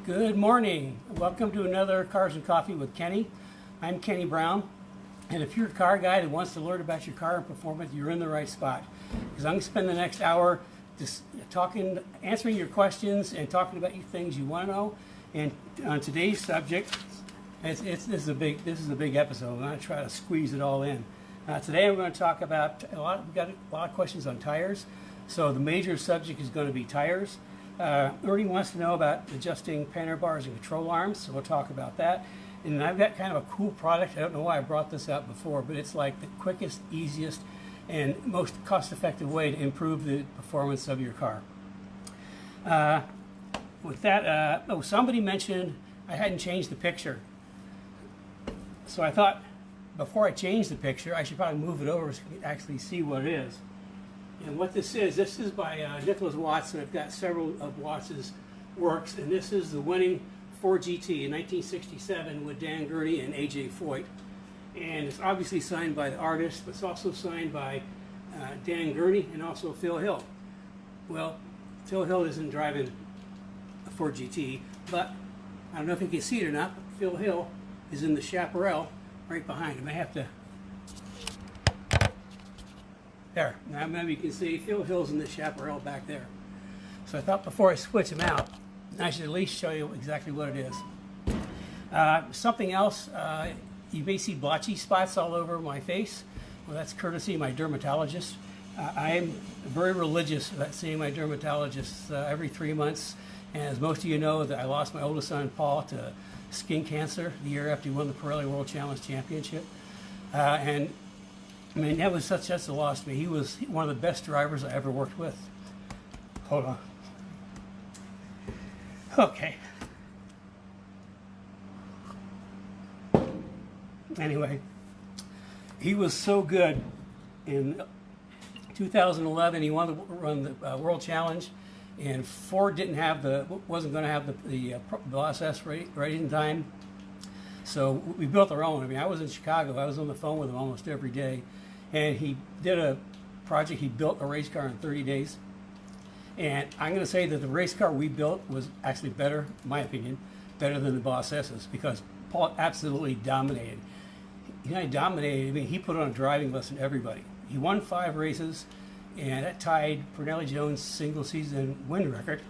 Good morning. Welcome to another Cars and Coffee with Kenny. I'm Kenny Brown, and if you're a car guy that wants to learn about your car and performance, you're in the right spot. Because I'm going to spend the next hour just talking, answering your questions and talking about things you want to know. And on today's subject, this is a big episode. I'm going to try to squeeze it all in. Today I'm going to talk about we've got a lot of questions on tires. So the major subject is going to be tires. Ernie wants to know about adjusting Panhard bars and control arms, so we'll talk about that. And I've got kind of a cool product. I don't know why I brought this out before, but it's like the quickest, easiest, and most cost-effective way to improve the performance of your car. With that, somebody mentioned I hadn't changed the picture. So I thought before I change the picture, I should probably move it over so you can actually see what it is. And what this is by Nicholas Watts, and I've got several of Watts' works, and this is the winning Ford GT in 1967 with Dan Gurney and A.J. Foyt. And it's obviously signed by the artist, but it's also signed by Dan Gurney and also Phil Hill. Well, Phil Hill isn't driving a Ford GT, but I don't know if you can see it or not, but Phil Hill is in the chaparral right behind him. I have to... There, now maybe you can see Phil Hill's in the chaparral back there. So I thought before I switch them out, I should at least show you exactly what it is. Something else, you may see blotchy spots all over my face. Well, that's courtesy of my dermatologist. I am very religious about seeing my dermatologist every 3 months. And as most of you know, that I lost my oldest son, Paul, to skin cancer the year after he won the Pirelli World Challenge Championship. And I mean, that was such a loss to me. He was one of the best drivers I ever worked with. Hold on. Okay. Anyway, he was so good. In 2011, he wanted to run the World Challenge, and Ford wasn't going to have the Boss S right in time. So we built our own. I mean, I was in Chicago. I was on the phone with him almost every day. And he did a project. He built a race car in 30 days. And I'm going to say that the race car we built was actually better, in my opinion, better than the Boss S's, because Paul absolutely dominated. He not dominated, I mean, he put on a driving lesson to everybody. He won 5 races, and that tied Pernelli Jones' single-season win record.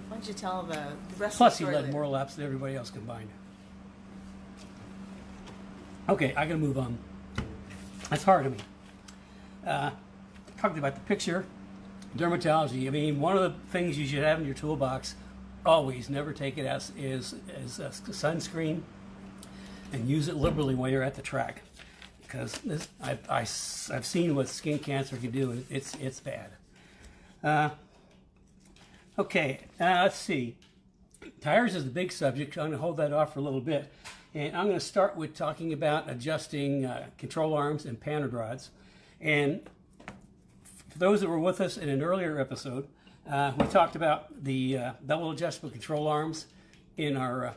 Why don't you tell the rest Plus, of the he story led more laps than everybody else combined. Okay, I gotta move on. That's hard to me. Talked about the picture, dermatology. I mean, one of the things you should have in your toolbox, always, never take it as sunscreen, and use it liberally while you're at the track, because I've seen what skin cancer can do, and it's bad. Okay, let's see. Tires is the big subject. I'm going to hold that off for a little bit. And I'm going to start with talking about adjusting control arms and Panhard rods. And for those that were with us in an earlier episode, we talked about the double adjustable control arms in our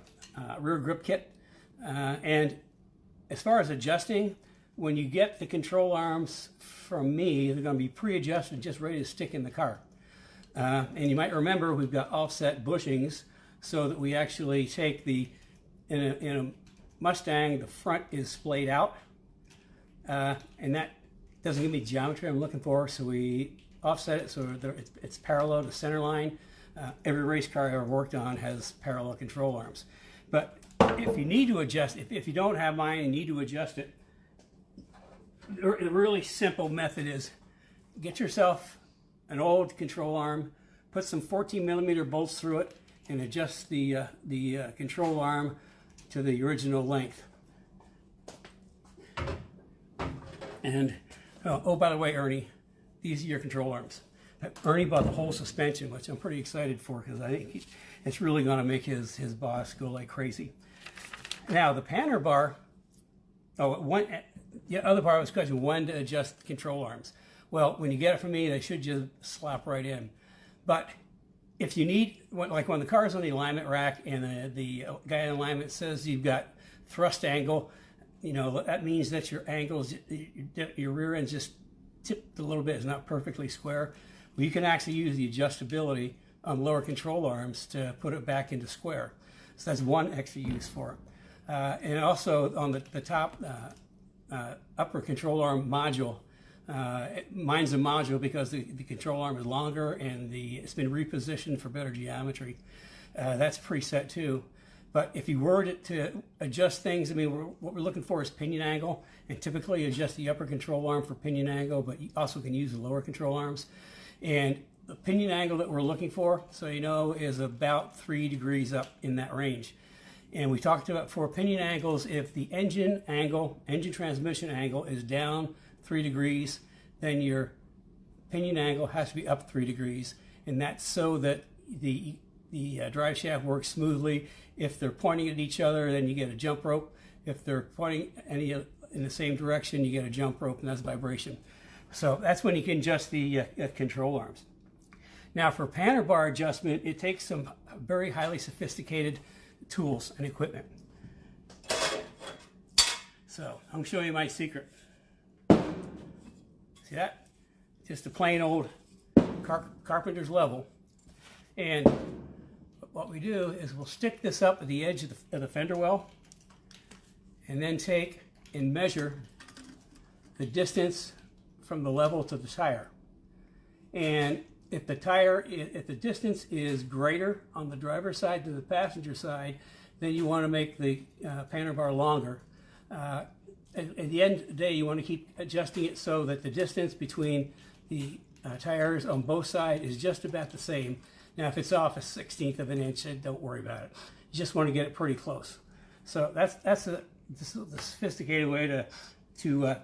rear grip kit. And as far as adjusting, when you get the control arms from me, they're going to be pre-adjusted, just ready to stick in the car. And you might remember we've got offset bushings, so that we actually take in a Mustang, the front is splayed out, and that doesn't give me geometry I'm looking for, so we offset it so it's parallel to center line. Every race car I ever worked on has parallel control arms. But if you need to adjust, if you don't have mine and need to adjust it, the really simple method is get yourself an old control arm, put some 14mm bolts through it, and adjust the control arm to the original length. And oh, by the way, Ernie, these are your control arms. Ernie bought the whole suspension, which I'm pretty excited for, because I think it's really going to make his boss go like crazy. Now the Panhard bar. The other part was question: when to adjust control arms. Well, when you get it from me, they should just slap right in. But if you need, like when the car's on the alignment rack and the guy in alignment says you've got thrust angle, you know, that means that your angles, your rear end's just tipped a little bit, it's not perfectly square. Well, you can actually use the adjustability on lower control arms to put it back into square. So that's one extra use for it. And also on the top upper control arm module, mine's a module because the control arm is longer and it's been repositioned for better geometry. That's preset too. But if you were to adjust things, I mean, what we're looking for is pinion angle, and typically adjust the upper control arm for pinion angle, but you also can use the lower control arms. And the pinion angle that we're looking for, so you know, is about 3 degrees up in that range. And we talked about for pinion angles, if the engine transmission angle is down 3 degrees, then your pinion angle has to be up 3 degrees. And that's so that the drive shaft works smoothly. If they're pointing at each other, then you get a jump rope. If they're pointing in the same direction, you get a jump rope, and that's vibration. So that's when you can adjust the control arms. Now for Panhard bar adjustment, it takes some very highly sophisticated tools and equipment. So I'm showing you my secret. See that? Just a plain old carpenter's level. And what we do is we'll stick this up at the edge of the fender well, and then take and measure the distance from the level to the tire. And if the distance is greater on the driver's side to the passenger side, then you want to make the Panhard bar longer. At the end of the day, you want to keep adjusting it so that the distance between the tires on both sides is just about the same. Now, if it's off a 1/16 of an inch, don't worry about it. You just want to get it pretty close. So that's the sophisticated way to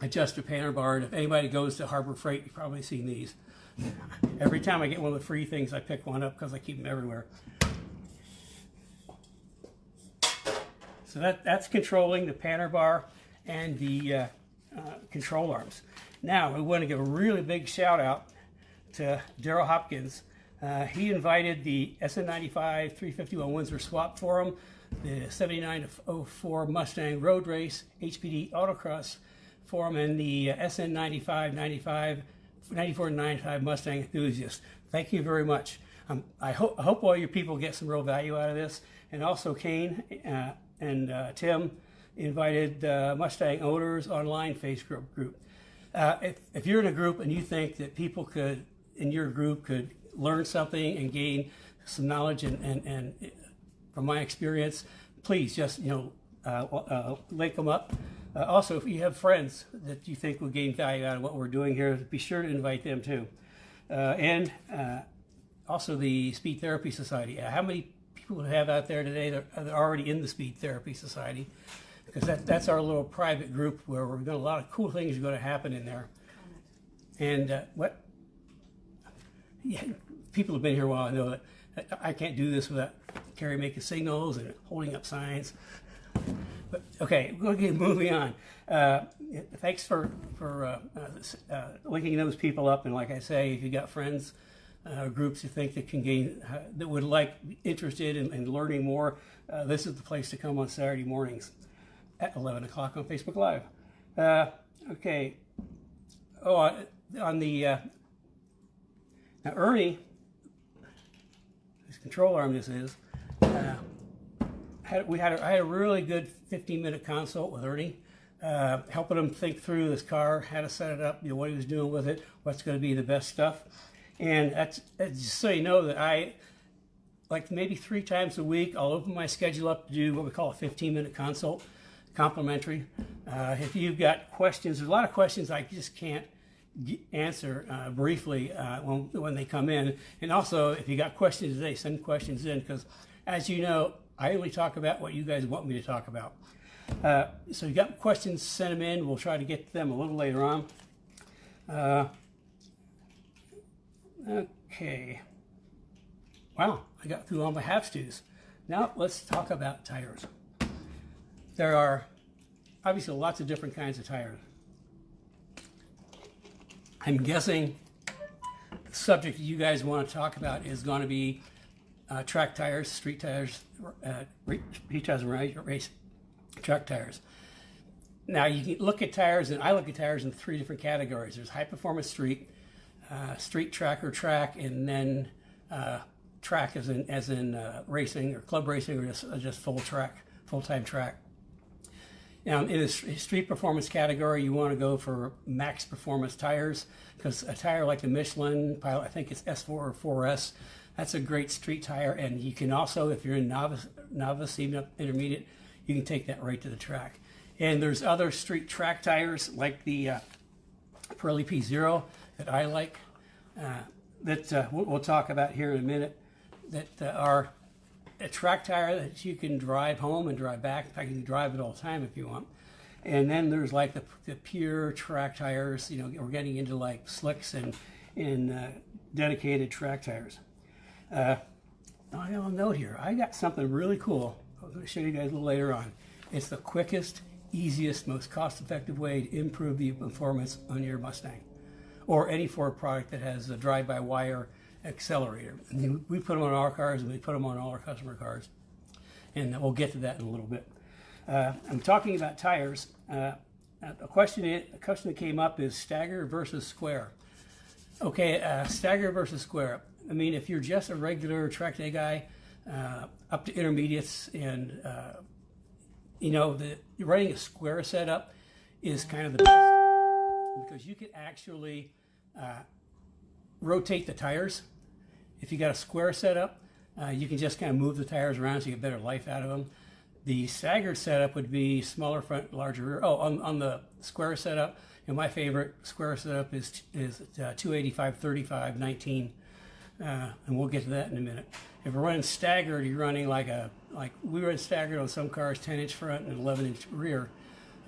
adjust a Panhard bar. And if anybody goes to Harbor Freight, you've probably seen these. Every time I get one of the free things, I pick one up because I keep them everywhere. So that's controlling the Panhard bar and the control arms. Now, we want to give a really big shout out to Daryl Hopkins. He invited the SN95 351 Windsor Swap Forum, the 79-04 Mustang Road Race, HPD Autocross Forum, and the SN95 94 and 95 Mustang enthusiasts. Thank you very much. I hope all your people get some real value out of this. And also Kane and Tim invited Mustang Owners Online Facebook group. If you're in a group and you think that people in your group could learn something and gain some knowledge and from my experience, please just link them up. Also, if you have friends that you think will gain value out of what we're doing here, be sure to invite them too. And also the Speed Therapy Society. How many people do we have out there today that are already in the Speed Therapy Society? Because that's our little private group where we've got a lot of cool things going to happen in there. And yeah, people have been here a while. I know that I can't do this without Carrie making signals and holding up signs. But okay, we'll get moving on. Thanks for linking those people up. And like I say, if you got friends, groups you think that can gain, that would interested in learning more, this is the place to come on Saturday mornings at 11 o'clock on Facebook Live. Okay. Oh, on the now Ernie, whose control arm this is. I had a really good 15-minute consult with Ernie, helping him think through this car, how to set it up, what he was doing with it, what's going to be the best stuff. And that's just so you know that I, like maybe 3 times a week, I'll open my schedule up to do what we call a 15-minute consult, complimentary. If you've got questions, there's a lot of questions I just can't answer briefly when they come in. And also, if you got questions today, send questions in, because as you know, I only talk about what you guys want me to talk about. So you got questions, send them in. We'll try to get to them a little later on. Okay. Wow, I got through all my have-tos. Now let's talk about tires. There are obviously lots of different kinds of tires. I'm guessing the subject you guys want to talk about is going to be track tires, street tires, street tires, race track tires. Now you can look at tires, and I look at tires in 3 different categories. There's high performance street, street track or track, and then track as in racing or club racing, or just full-time track. Now in the street performance category, you want to go for max performance tires, because a tire like the Michelin Pilot, I think it's S4 or 4S, that's a great street tire. And you can also, if you're in novice, even up intermediate, you can take that right to the track. And there's other street track tires like the Pirelli P0 that I like, that we'll talk about here in a minute, that are a track tire that you can drive home and drive back. In fact, you can drive it all the time if you want. And then there's like the pure track tires. You know, we're getting into like slicks and dedicated track tires. I got a note here. I got something really cool. I'm going to show you guys a little later on. It's the quickest, easiest, most cost-effective way to improve the performance on your Mustang or any Ford product that has a drive-by-wire accelerator. And we put them on our cars, and we put them on all our customer cars, and we'll get to that in a little bit. I'm talking about tires. A question that came up is stagger versus square. Okay, stagger versus square. I mean, if you're just a regular track day guy, up to intermediates, and you know, running a square setup is kind of the best, because you can actually rotate the tires. If you got a square setup, you can just kind of move the tires around so you get better life out of them. The staggered setup would be smaller front, larger rear. Oh, on the square setup, you know, my favorite square setup is 285, 35, 19, and we'll get to that in a minute. If we're running staggered, you're running like we run staggered on some cars, 10-inch front and 11-inch rear,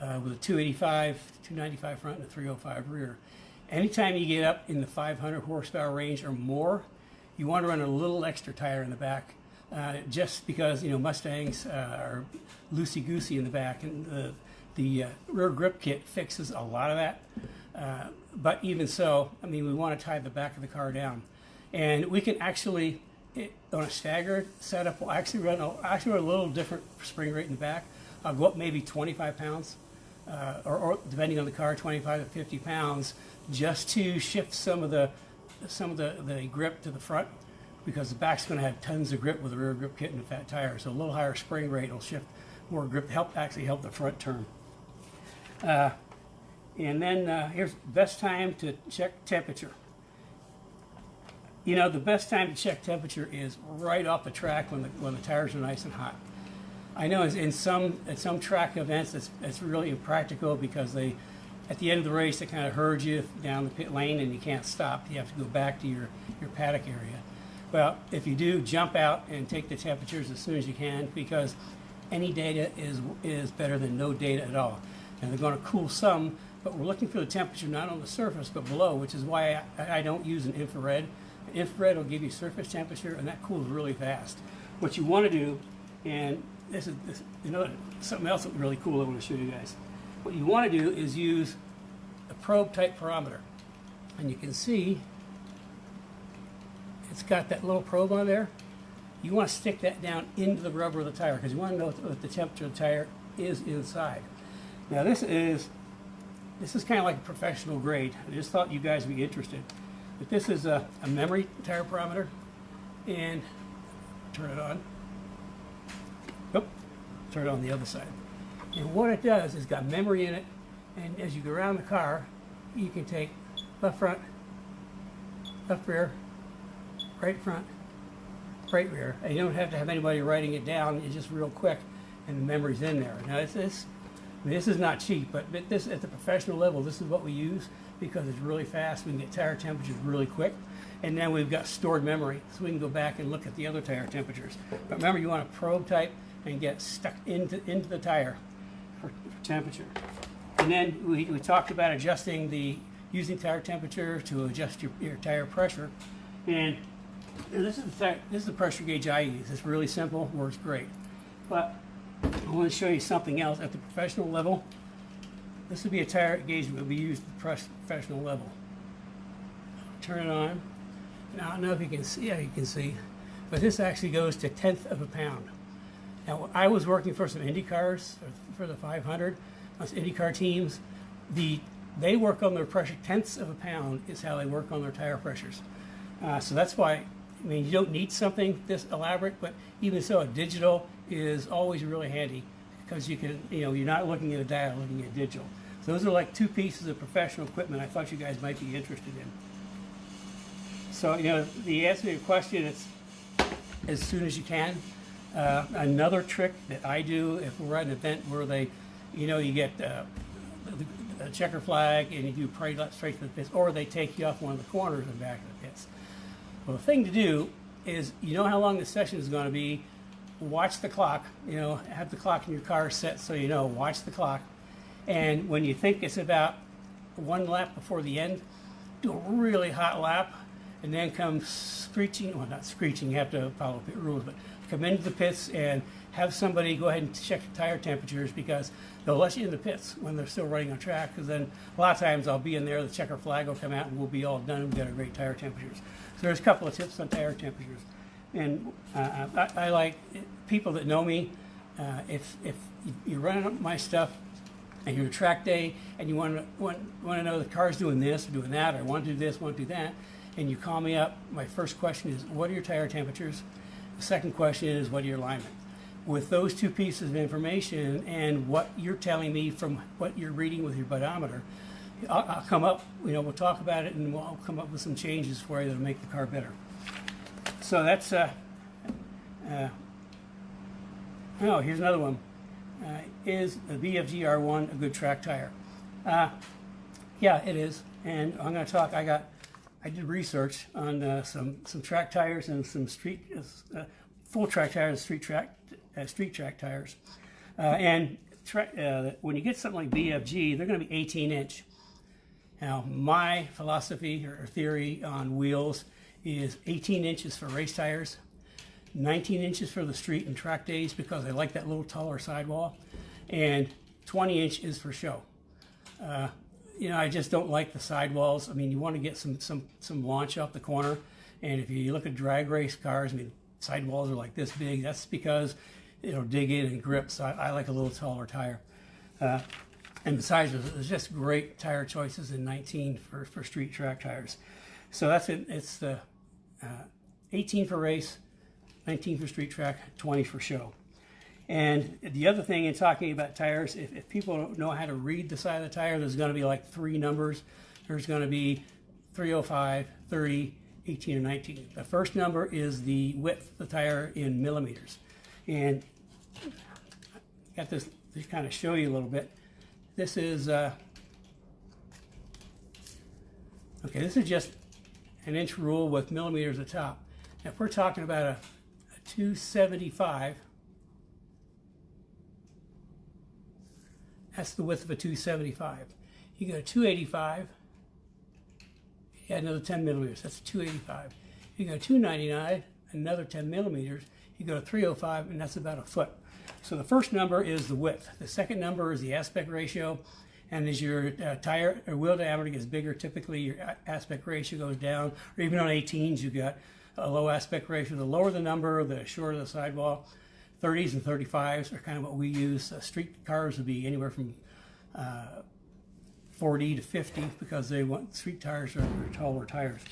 with a 285, 295 front and a 305 rear. Anytime you get up in the 500 horsepower range or more, you want to run a little extra tire in the back, just because, you know, Mustangs are loosey-goosey in the back, and the rear grip kit fixes a lot of that. But even so, I mean, we want to tie the back of the car down, and we can actually, on a staggered setup, we'll actually run a little different spring rate in the back. I'll go up maybe 25 pounds, or depending on the car, 25 to 50 pounds, just to shift some of the grip to the front, because the back's going to have tons of grip with the rear grip kit and the fat tire. So a little higher spring rate will shift more grip, help the front turn. And then here's the best time to check temperature. You know, the best time to check temperature is right off the track when the tires are nice and hot. I know at some track events it's really impractical, because at the end of the race they kind of herd you down the pit lane and you can't stop. You have to go back to your paddock area. Well, if you do, jump out and take the temperatures as soon as you can, because any data is better than no data at all. And they're going to cool some, but we're looking for the temperature not on the surface but below, which is why I don't use an infrared. An infrared will give you surface temperature, and that cools really fast. What you want to do, and this is you know, something else that's really cool I want to show you guys. What you want to do is use a probe type barometer, and you can see it's got that little probe on there. You want to stick that down into the rubber of the tire, because you want to know what the temperature of the tire is inside. Now this is kind of like a professional grade. I just thought you guys would be interested. But this is a memory tire barometer, and turn it on. Oop, turn it on the other side. And what it does is got memory in it, and as you go around the car, you can take left front, left rear, right front, right rear. And you don't have to have anybody writing it down. It's just real quick, and the memory's in there. Now this is not cheap, but this at the professional level, this is what we use, because it's really fast. We can get tire temperatures really quick, and then we've got stored memory, so we can go back and look at the other tire temperatures. But remember, you want a probe type and get stuck into the tire for temperature. And then we talked about using tire temperature to adjust your tire pressure. And this is the pressure gauge I use. It's really simple, works great. But I want to show you something else at the professional level. This would be a tire gauge that would be used at the professional level. Turn it on. Now I don't know if you can see. Yeah, you can see. But this actually goes to 1/10 of a pound. Now I was working for some Indy cars for the 500. us IndyCar teams, they work on their pressure, tenths of a pound is how they work on their tire pressures. So that's why, I mean, you don't need something this elaborate, but even so, a digital is always really handy because you can, you're not looking at a dial, looking at digital. So those are like two pieces of professional equipment I thought you guys might be interested in. So, the answer to your question, it's as soon as you can. Another trick that I do if we're at an event where you get a checker flag and you do parade lap straight to the pits, or they take you off one of the corners and back of the pits. Well, the thing to do is, how long the session is going to be. Watch the clock. Have the clock in your car set so watch the clock. And when you think it's about one lap before the end, do a really hot lap, and then come screeching, well, not screeching, you have to follow pit rules, but come into the pits and have somebody go ahead and check the tire temperatures, because they'll let you in the pits when they're still running on track, because then a lot of times I'll be in there, the checker flag will come out, and we'll be all done, and we've got a great tire temperatures. So there's a couple of tips on tire temperatures. And I like people that know me, if you're running up my stuff, and you're a track day, and you want to know the car's doing this or doing that, or want to do this, want to do that, and you call me up, my first question is, what are your tire temperatures? The second question is, what are your alignment? With those two pieces of information and what you're telling me from what you're reading with your pedometer, I'll come up, we'll talk about it, and we'll come up with some changes for you that'll make the car better. So that's, here's another one. Is the BFG R1 a good track tire? Yeah, it is. And I'm going to talk, I did research on some track tires and some street, full track tires and street track tires. When you get something like BFG, they're going to be 18-inch. Now, my philosophy or theory on wheels is 18 inches for race tires, 19 inches for the street and track days, because I like that little taller sidewall, and 20 inch is for show. I just don't like the sidewalls. I mean, you want to get some launch off the corner, and if you look at drag race cars, sidewalls are like this big. That's because it'll dig in and grip, so I like a little taller tire. And besides, there's just great tire choices in 19 for street track tires. So that's it. It's the 18 for race, 19 for street track, 20 for show. And the other thing in talking about tires, if people don't know how to read the side of the tire, there's going to be like three numbers. There's going to be 305, 30, 18, and 19. The first number is the width of the tire in millimeters. And I got this to kind of show you a little bit. This is, this is just an inch rule with millimeters at the top. Now, if we're talking about a 275, that's the width of a 275. You go to 285, you add another 10 millimeters, that's 285. You go to 299, another 10 millimeters. You go to 305, and that's about a foot. So the first number is the width. The second number is the aspect ratio. And as your tire or wheel diameter gets bigger, typically your aspect ratio goes down. Or even on 18s, you've got a low aspect ratio. The lower the number, the shorter the sidewall. 30s and 35s are kind of what we use. Street cars would be anywhere from 40 to 50, because they want street tires or taller tires.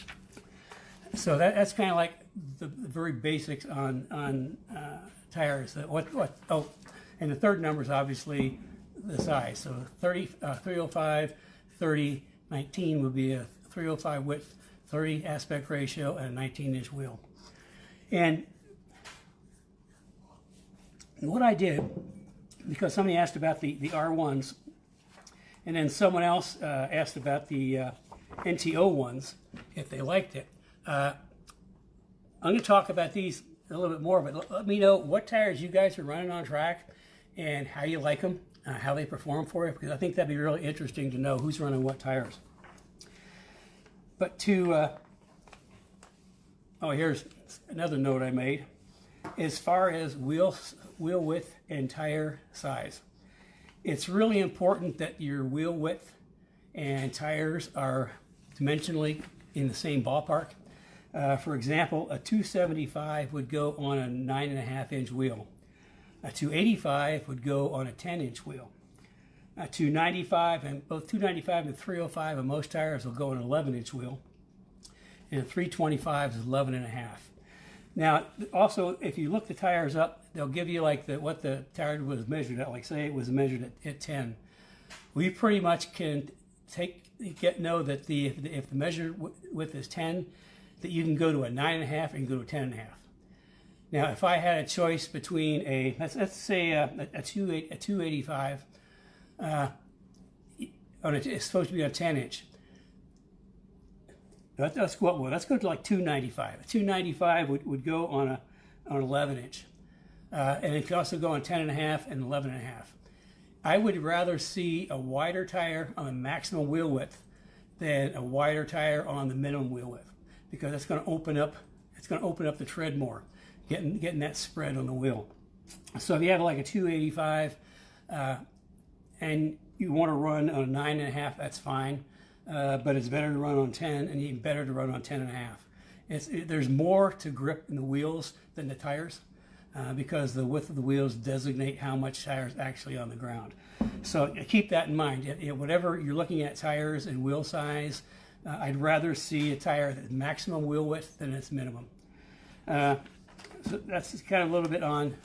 So that's kind of like the very basics on tires. And the third number is obviously the size. So 305, 30, 19 would be a 305 width, 30 aspect ratio, and a 19-inch wheel. And what I did, because somebody asked about the R1s, and then someone else asked about the NTO ones, if they liked it. I'm going to talk about these a little bit more, but let me know what tires you guys are running on track and how you like them, how they perform for you, because I think that'd be really interesting to know who's running what tires. But here's another note I made. As far as wheel width and tire size, it's really important that your wheel width and tires are dimensionally in the same ballpark. For example, a 275 would go on a 9.5-inch wheel. A 285 would go on a 10-inch wheel. 295, and both 295 and 305 on most tires will go on an 11-inch wheel, and 325 is 11 and a half. Now, also, if you look the tires up, they'll give you like what the tire was measured at. Like say it was measured at 10. We pretty much can know that if the measured width is 10, that you can go to a 9.5 and go to a 10.5. Now, if I had a choice between let's say a 285, it's supposed to be a 10-inch. Let's go to like 295. A 295 would go on an 11-inch, and it could also go on 10.5 and 11.5. I would rather see a wider tire on the maximum wheel width than a wider tire on the minimum wheel width, because it's going to open up the tread more, getting that spread on the wheel. So if you have like a 285 and you want to run on a 9.5, that's fine. But it's better to run on 10, and even better to run on 10.5. There's more to grip in the wheels than the tires, because the width of the wheels designate how much tire is actually on the ground. So keep that in mind. Whatever you're looking at, tires and wheel size, I'd rather see a tire that's maximum wheel width than its minimum. So that's kind of a little bit on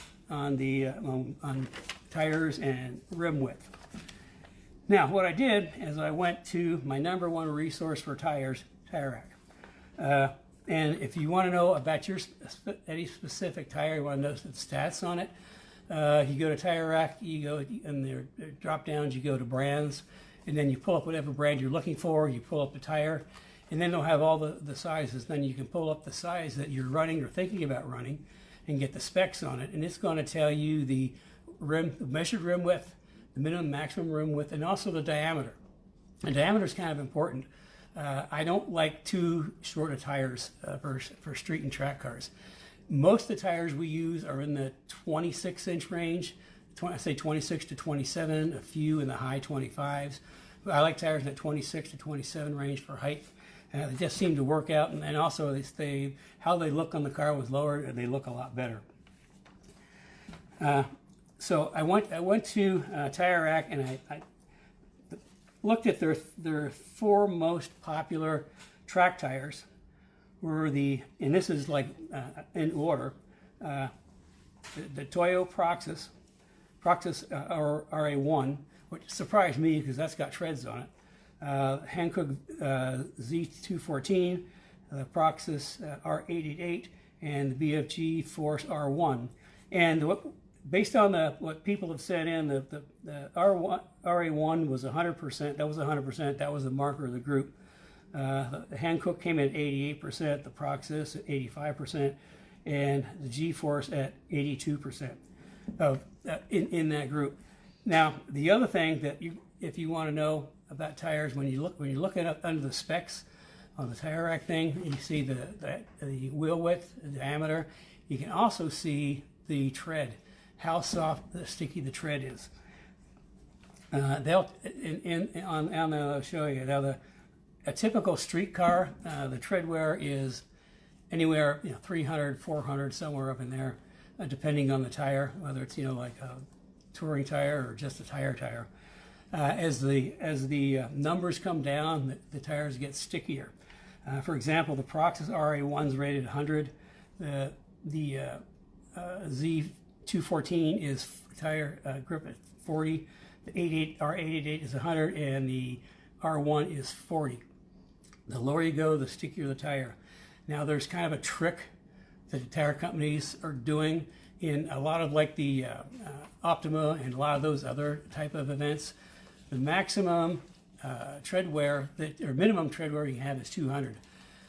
tires and rim width. Now, what I did is I went to my #1 resource for tires, Tire Rack. And if you want to know about any specific tire, you want to know the stats on it, you go to Tire Rack, you go in their drop downs, you go to brands, and then you pull up whatever brand you're looking for, you pull up the tire, and then they'll have all the sizes. Then you can pull up the size that you're running or thinking about running and get the specs on it, and it's going to tell you the measured rim width, the minimum maximum rim width, and also the diameter. And diameter is kind of important. I don't like too short of tires for street and track cars. Most of the tires we use are in the 26-inch range. I say 26 to 27, a few in the high 25s. I like tires in the 26 to 27 range for height. They just seem to work out, and also how they look on the car was lower, and they look a lot better. So I went to Tire Rack, and I looked at their 4 most popular track tires. And this is like in order, the Toyo Proxys RA1, which surprised me because that's got treads on it. Hankook Z214, the Proxys R888, and the BFG Force R1. And based on what people have sent in, the RA1 was 100%. That was 100%. That was the marker of the group. The Hankook came in at 88%, the Proxys at 85%, and the G-Force at 82% in that group. Now, the other thing that if you want to know about tires, when you look at up under the specs on the Tire Rack thing, you see the wheel width, the diameter. You can also see the tread, how soft, sticky the tread is. I'll show you now. A typical street car, the tread wear is anywhere 300, 400, somewhere up in there, depending on the tire, whether it's like a touring tire or just a tire. As the numbers come down, the tires get stickier. For example, the Proxys RA1 is rated 100. The Z214 is tire grip at 40. The R888 is 100, and the R1 is 40. The lower you go, the stickier the tire. Now, there's kind of a trick that the tire companies are doing in a lot of like the Optima and a lot of those other type of events. The maximum tread wear, or minimum tread wear you can have is 200.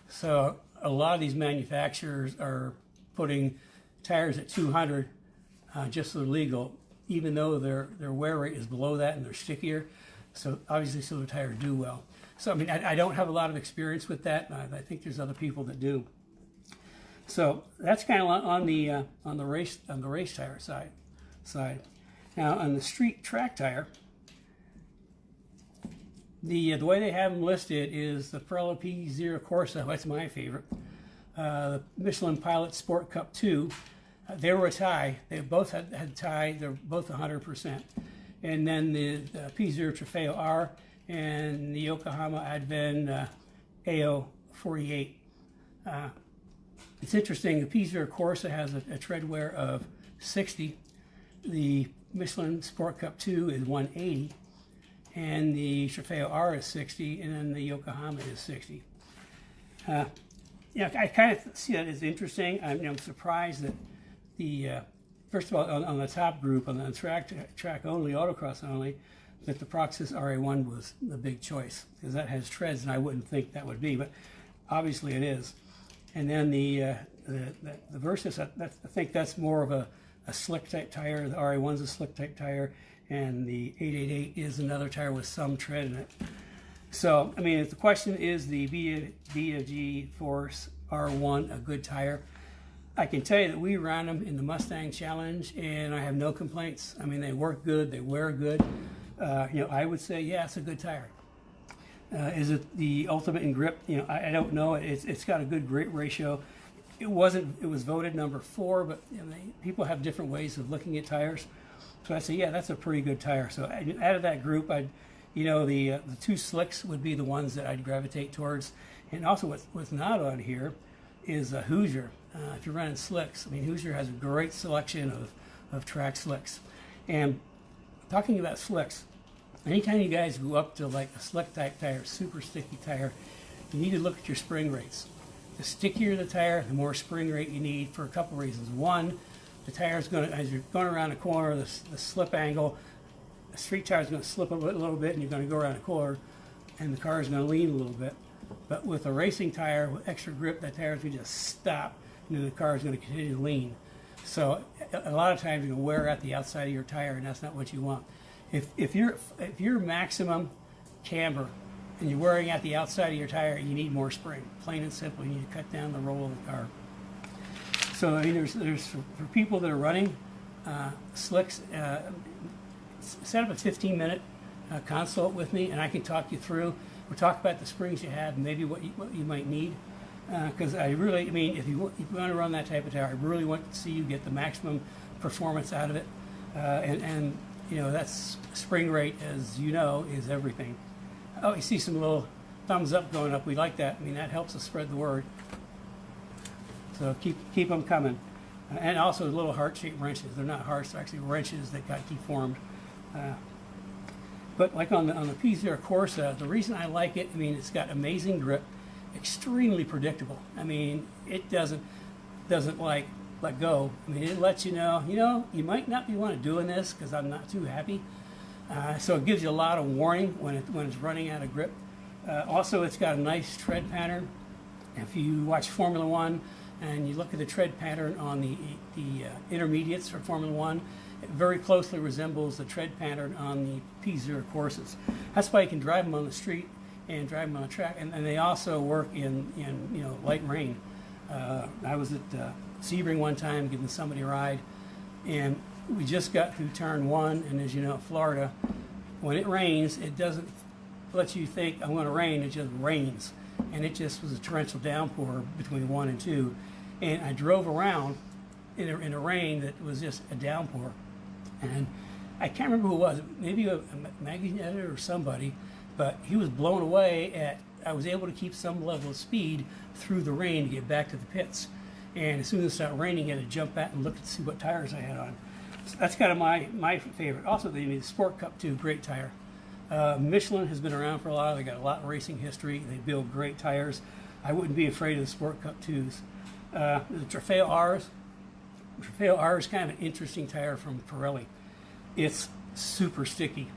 So a lot of these manufacturers are putting tires at 200 just so they're legal, even though their wear rate is below that and they're stickier. So obviously, so the tires do well. So I mean, I don't have a lot of experience with that. I think there's other people that do. So that's kind of on the race tire side. Now on the street track tire, the way they have them listed is the Pirelli P0 Corsa. That's my favorite. The Michelin Pilot Sport Cup 2. They were a tie. They both had tie. They're both 100%. and then the P0 Trofeo R, and the Yokohama Adven AO 48. It's interesting, the P0 Corsa has a tread wear of 60, the Michelin Sport Cup 2 is 180, and the Trofeo R is 60, and then the Yokohama is 60. Yeah, I kind of see that as interesting. I'm surprised that the, first of all, on the top group, on the track only, autocross only, that the Proxys RA1 was the big choice, because that has treads, and I wouldn't think that would be, but obviously it is. And then the Versys, I think that's more of a slick type tire. The RA1's a slick type tire, and the 888 is another tire with some tread in it. So, I mean, if the question is the BFG Force R1 a good tire, I can tell you that we ran them in the Mustang Challenge, and I have no complaints. I mean, they work good, they wear good. You know, I would say, yeah, it's a good tire. Is it the ultimate in grip? You know, I don't know. It's got a good grip ratio. It was voted number 4, but you know, people have different ways of looking at tires. So I say, yeah, that's a pretty good tire. So out of that group, you know, the 2 slicks would be the ones that I'd gravitate towards. And also what's not on here is a Hoosier. If you're running slicks, I mean, Hoosier has a great selection of track slicks. And talking about slicks, anytime you guys go up to like a slick type tire, super sticky tire, you need to look at your spring rates. The stickier the tire, the more spring rate you need for a couple reasons. One, the tire is going to, as you're going around a corner, the slip angle, the street tire is going to slip a little bit, and you're going to go around a corner, and the car is going to lean a little bit. But with a racing tire, with extra grip, that tire is going to just stop, and then the car is going to continue to lean. So a lot of times you're going to wear at the outside of your tire, and that's not what you want. If you're maximum camber and you're wearing at the outside of your tire, you need more spring. Plain and simple, you need to cut down the roll of the car. So I mean, there's for people that are running slicks, set up a 15-minute consult with me, and I can talk you through. We'll talk about the springs you have, and maybe what you might need. Because I mean, if you want to run that type of tire, I really want to see you get the maximum performance out of it. And you know, that's spring rate, as you know, is everything. Oh, you see some little thumbs up going up. We like that. I mean, that helps us spread the word. So keep them coming. And also little heart-shaped wrenches. They're not hearts, they're actually wrenches that got deformed. But like on the P0 Corsa, the reason I like it, I mean, it's got amazing grip, extremely predictable. I mean, it doesn't like let go. I mean, it lets you know, you might not be want to doing this because I'm not too happy. So it gives you a lot of warning when it's running out of grip. Also, it's got a nice tread pattern. If you watch Formula One and you look at the tread pattern on the intermediates for Formula One, it very closely resembles the tread pattern on the P0 Corsas. That's why you can drive them on the street and drive them on the track, and they also work in light rain. I was at Sebring one time giving somebody a ride, and we just got through turn 1, and as you know, Florida, when it rains, it doesn't let you think I'm going to rain, it just rains. And it just was a torrential downpour between 1 and 2. And I drove around in a rain that was just a downpour. And I can't remember who it was, maybe a magazine editor or somebody, but he was blown away at, I was able to keep some level of speed through the rain to get back to the pits. And as soon as it started raining, I had to jump back and look to see what tires I had on. So that's kind of my favorite. Also, the Sport Cup 2, great tire. Michelin has been around for a while. They got a lot of racing history. They build great tires. I wouldn't be afraid of the Sport Cup 2s. The Trofeo R's. Trofeo R is kind of an interesting tire from Pirelli. It's super sticky.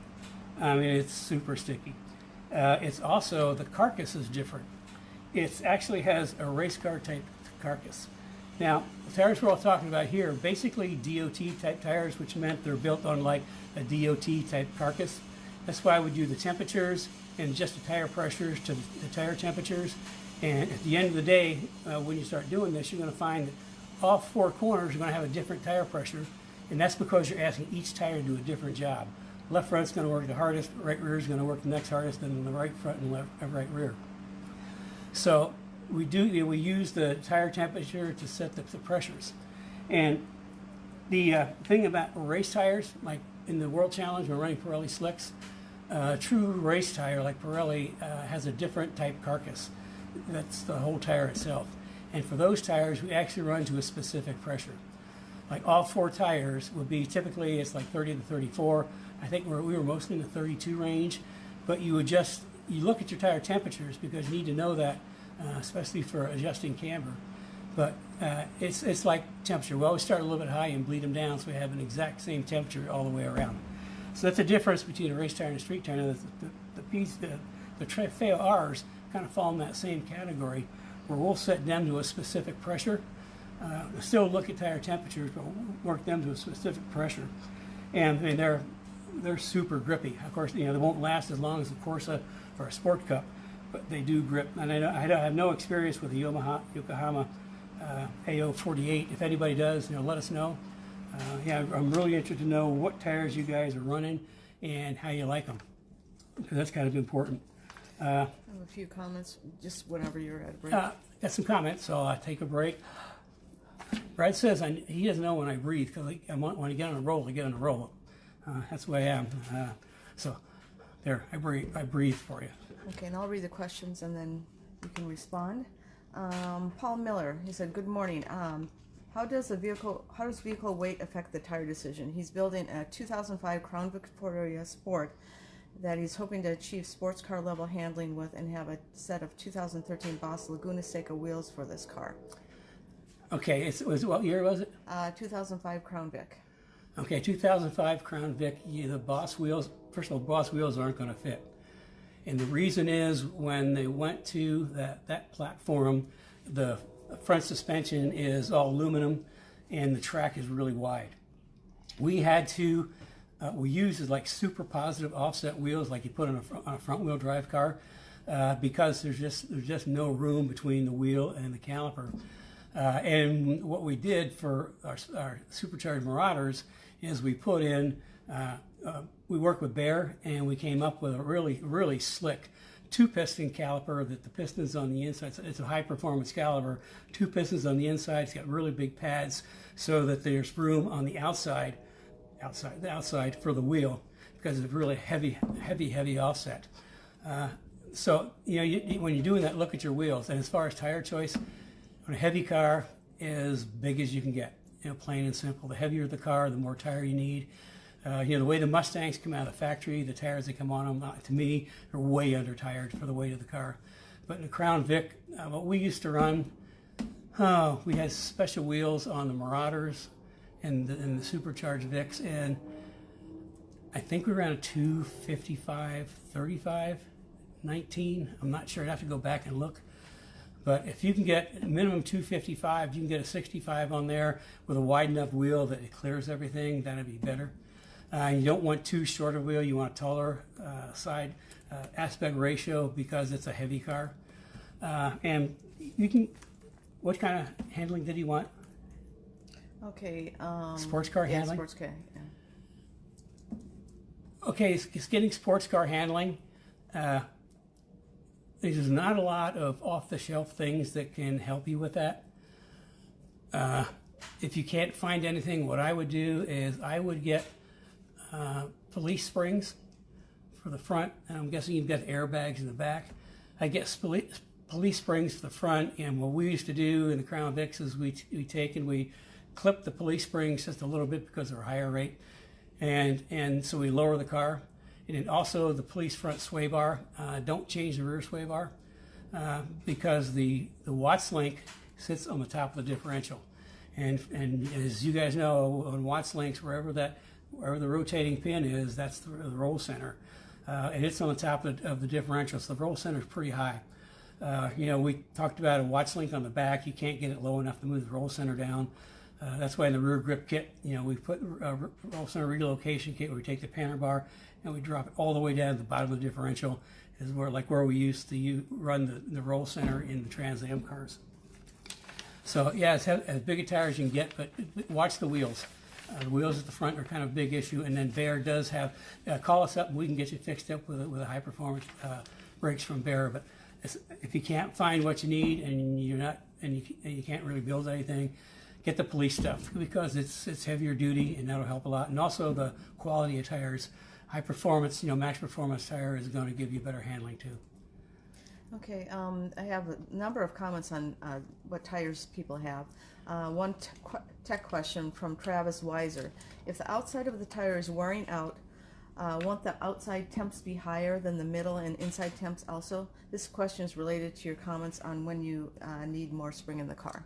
I mean, it's super sticky. It's also, the carcass is different. It actually has a race car type carcass. Now, the tires we're all talking about here are basically DOT type tires, which meant they're built on like a DOT type carcass. That's why we do the temperatures and just the tire pressures to the tire temperatures. And at the end of the day, when you start doing this, you're going to find that all 4 corners are going to have a different tire pressure. And that's because you're asking each tire to do a different job. Left front's going to work the hardest, right rear is going to work the next hardest, and the right front and left and right rear. So we use the tire temperature to set the pressures. And the thing about race tires, like in the World Challenge, we're running Pirelli slicks. True race tire like Pirelli has a different type carcass. That's the whole tire itself. And for those tires, we actually run to a specific pressure. Like all 4 tires would be typically, it's like 30 to 34. I think we were mostly in the 32 range, but you look at your tire temperatures because you need to know that, especially for adjusting camber. But it's like temperature. We always start a little bit high and bleed them down so we have an exact same temperature all the way around. So that's the difference between a race tire and a street tire. The Trofeo R's kind of fall in that same category where we'll set them to a specific pressure. Still look at tire temperatures, but work them to a specific pressure. And I mean, they're super grippy. Of course, they won't last as long as a Corsa or a Sport Cup, but they do grip. And I have no experience with the Yokohama AO48. If anybody does, let us know. Yeah, I'm really interested to know what tires you guys are running and how you like them, because that's kind of important. I have a few comments, just whenever you're at a break. Got some comments, so I'll take a break. Brad says he doesn't know when I breathe, because when I get on a roll, I get on a roll. That's the way I am. So there, I breathe for you. Okay, and I'll read the questions and then you can respond. Paul Miller, he said, good morning. How does vehicle weight affect the tire decision? He's building a 2005 Crown Victoria Sport that he's hoping to achieve sports car level handling with and have a set of 2013 Boss Laguna Seca wheels for this car. Okay, what year was it? 2005 Crown Vic. Okay, 2005 Crown Vic, the Boss wheels, first of all, Boss wheels aren't going to fit. And the reason is when they went to that platform, the front suspension is all aluminum and the track is really wide. We had to, we used like super positive offset wheels like you put on a front wheel drive car because there's just no room between the wheel and the caliper. And what we did for our supercharged Marauders is we put in, we worked with Bear and we came up with a really, really slick 2-piston caliper that the pistons on the inside, so it's a high performance caliper, 2 pistons on the inside, it's got really big pads so that there's room on the outside for the wheel because it's really heavy offset. So, when you're doing that, look at your wheels. And as far as tire choice, on a heavy car, as big as you can get, plain and simple. The heavier the car, the more tire you need. The way the Mustangs come out of the factory, the tires that come on them, to me, are way under-tired for the weight of the car. But in the Crown Vic, what we used to run, we had special wheels on the Marauders and the supercharged Vics, and I think we ran a 255, 35, 19. I'm not sure. I'd have to go back and look. But if you can get a minimum 255, you can get a 65 on there with a wide enough wheel that it clears everything, that'd be better. You don't want too short a wheel, you want a taller side aspect ratio because it's a heavy car. And you can, what kind of handling did you want? Okay. Sports car handling? Sports car, yeah. Okay, it's getting sports car handling. There's not a lot of off-the-shelf things that can help you with that. If you can't find anything, what I would do is I would get police springs for the front, and I'm guessing you've got airbags in the back. I get police springs for the front, and what we used to do in the Crown Vics is we clip the police springs just a little bit because they're higher rate, and so we lower the car. And then also the police front sway bar, don't change the rear sway bar because the Watts link sits on the top of the differential. And as you guys know, on Watts links, wherever the rotating pin is, that's the roll center. And it's on the top of the differential, so the roll center is pretty high. We talked about a Watts link on the back. You can't get it low enough to move the roll center down. That's why in the rear grip kit, we put a roll center relocation kit where we take the Panhard bar and we drop it all the way down to the bottom of the differential, is where we used to run the roll center in the Trans Am cars. So yeah, it's as big a tire as you can get, but watch the wheels. The wheels at the front are kind of a big issue, and then Bear does have, call us up and we can get you fixed up with a high performance brakes from Bear. But if you can't find what you need and you can't really build anything, get the police stuff because it's heavier duty and that'll help a lot. And also the quality of tires, high performance, max performance tire is going to give you better handling too. Okay, I have a number of comments on what tires people have. One tech question from Travis Weiser. If the outside of the tire is wearing out, won't the outside temps be higher than the middle and inside temps also? This question is related to your comments on when you need more spring in the car.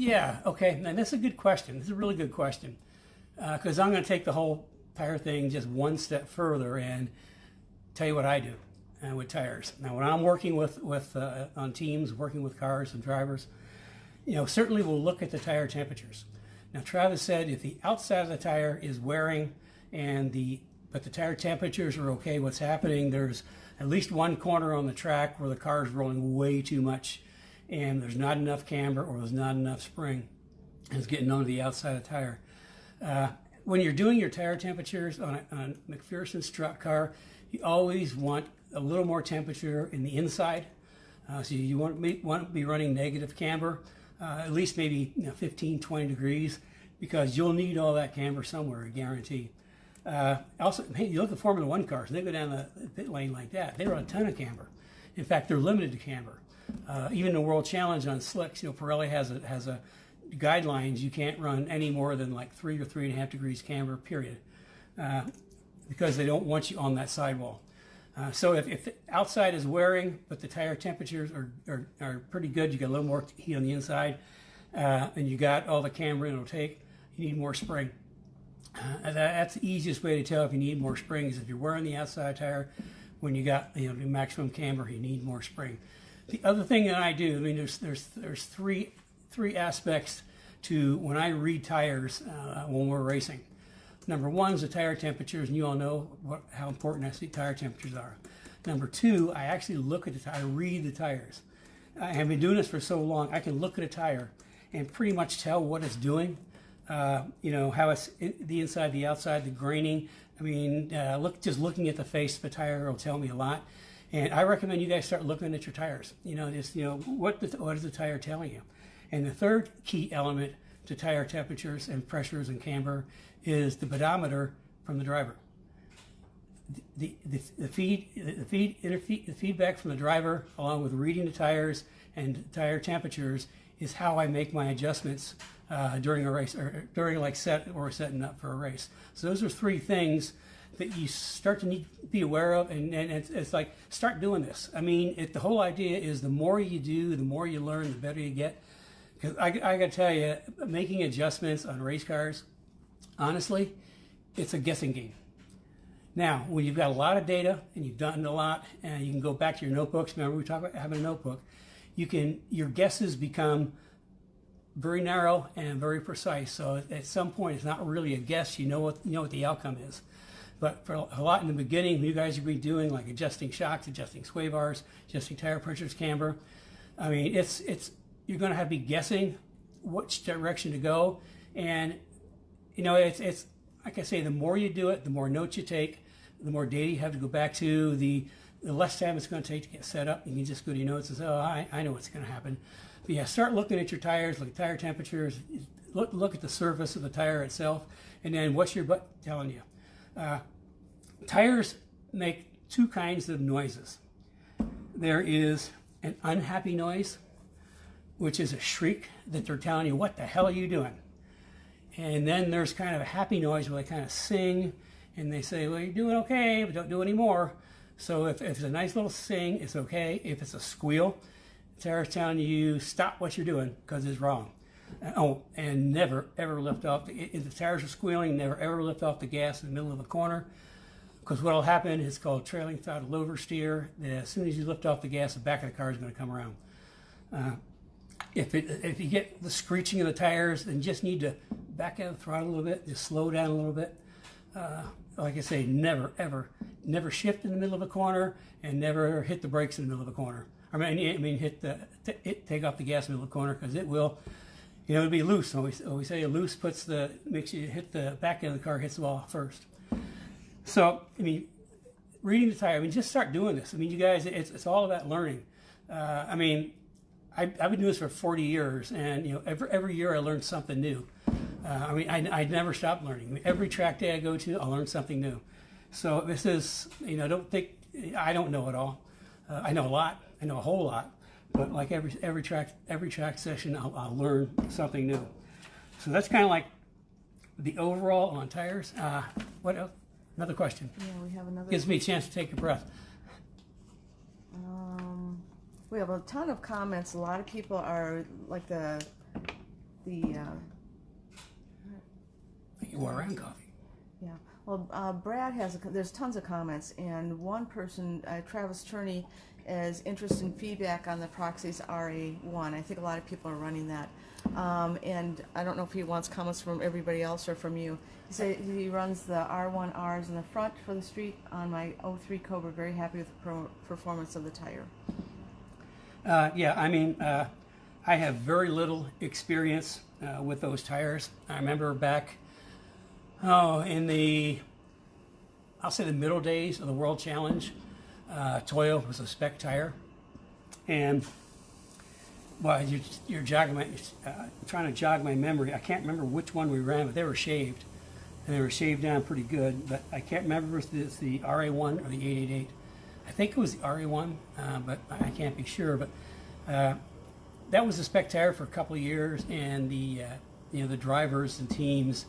Yeah, okay, and that's a good question. This is a really good question because I'm going to take the whole tire thing just one step further and tell you what I do with tires. Now, when I'm working with on teams, working with cars and drivers, certainly we'll look at the tire temperatures. Now, Travis said if the outside of the tire is wearing but the tire temperatures are okay, what's happening, there's at least one corner on the track where the car is rolling way too much and there's not enough camber or there's not enough spring and it's getting onto the outside of the tire. When you're doing your tire temperatures on a McPherson strut car, you always want a little more temperature in the inside. So you want to be running negative camber, at least maybe 15, 20 degrees, because you'll need all that camber somewhere, I guarantee. Also, you look at Formula One cars, they go down the pit lane like that. They run a ton of camber. In fact, they're limited to camber. Even the World Challenge on slicks, Pirelli has a guidelines. You can't run any more than like 3 or 3.5 degrees camber, period, because they don't want you on that sidewall. So if the outside is wearing, but the tire temperatures are pretty good, you got a little more heat on the inside, and you got all the camber it'll take, you need more spring. That's the easiest way to tell if you need more spring is if you're wearing the outside tire, when you got the maximum camber, you need more spring. The other thing that I do, there's three aspects to when I read tires when we're racing. Number one is the tire temperatures, and you all know how important tire temperatures are. Number two, I actually look at the tire, I read the tires. I have been doing this for so long, I can look at a tire and pretty much tell what it's doing. How it's the inside, the outside, the graining. Just looking at the face of the tire will tell me a lot. And I recommend you guys start looking at your tires. What is the tire telling you? And the third key element to tire temperatures and pressures and camber is the pedometer from the driver. The feedback from the driver, along with reading the tires and tire temperatures, is how I make my adjustments during a race or during setting up for a race. So those are three things that you start to need to be aware of, and it's like start doing this. The whole idea is the more you do, the more you learn, the better you get. Because I got to tell you, making adjustments on race cars, honestly, it's a guessing game. Now, when you've got a lot of data and you've done a lot, and you can go back to your notebooks. Remember, we talked about having a notebook. Your guesses become very narrow and very precise. So at some point, it's not really a guess. You know what the outcome is. But for a lot in the beginning, you guys will be doing like adjusting shocks, adjusting sway bars, adjusting tire pressures, camber. You're going to have to be guessing which direction to go, and it's like I say, the more you do it, the more notes you take, the more data you have to go back to, the less time it's going to take to get set up. You can just go to your notes and say, oh, I know what's going to happen. But yeah, start looking at your tires, look at tire temperatures, look at the surface of the tire itself, and then what's your butt telling you. Tires make two kinds of noises. There is an unhappy noise, which is a shriek that they're telling you, what the hell are you doing? And then there's kind of a happy noise where they kind of sing and they say, well, you're doing okay, but don't do any more. So if it's a nice little sing, it's okay. If it's a squeal, the tire's telling you, stop what you're doing because it's wrong. And never, ever lift off. If the tires are squealing, never, ever lift off the gas in the middle of a corner, because what will happen is called trailing throttle oversteer. As soon as you lift off the gas, the back of the car is going to come around. If you get the screeching of the tires, then just need to back out of the throttle a little bit, just slow down a little bit. Like I say, never, ever, never shift in the middle of a corner, and never hit the brakes in the middle of a corner. Take off the gas in the middle of the corner, because it will. It'll be loose. We say a loose makes you hit the back end of the car, hits the wall first. So, reading the tire, just start doing this. You guys, it's all about learning. I I've been doing this for 40 years, and you know, every year I learn something new. I mean, I never stop learning. I mean, every track day I go to, I learn something new. So this is, you know, don't think I don't know it all. I know a lot. I know a whole lot. But like every track session, I'll learn something new. So that's kind of like the overall on tires. What else? Another question. Yeah, we have another. Gives me a chance to take a breath. We have a ton of comments. A lot of people are like You wore around coffee. Yeah. Well, Brad has, there's tons of comments, and one person, Travis Turney, is interested in feedback on the Proxys RA1. I think a lot of people are running that. And I don't know if he wants comments from everybody else or from you. He said he runs the R1Rs in the front for the street on my 03 Cobra. Very happy with the performance of the tire. Yeah, I mean, I have very little experience with those tires. I remember back, in the, I'll say the middle days of the World Challenge, Toyo was a spec tire, and well, you're jogging my, trying to jog my memory. I can't remember which one we ran, but they were shaved, and they were shaved down pretty good. But I can't remember if it's the RA1 or the 888. I think it was the RA1, but I can't be sure. But that was a spec tire for a couple of years, and the you know, the drivers and teams,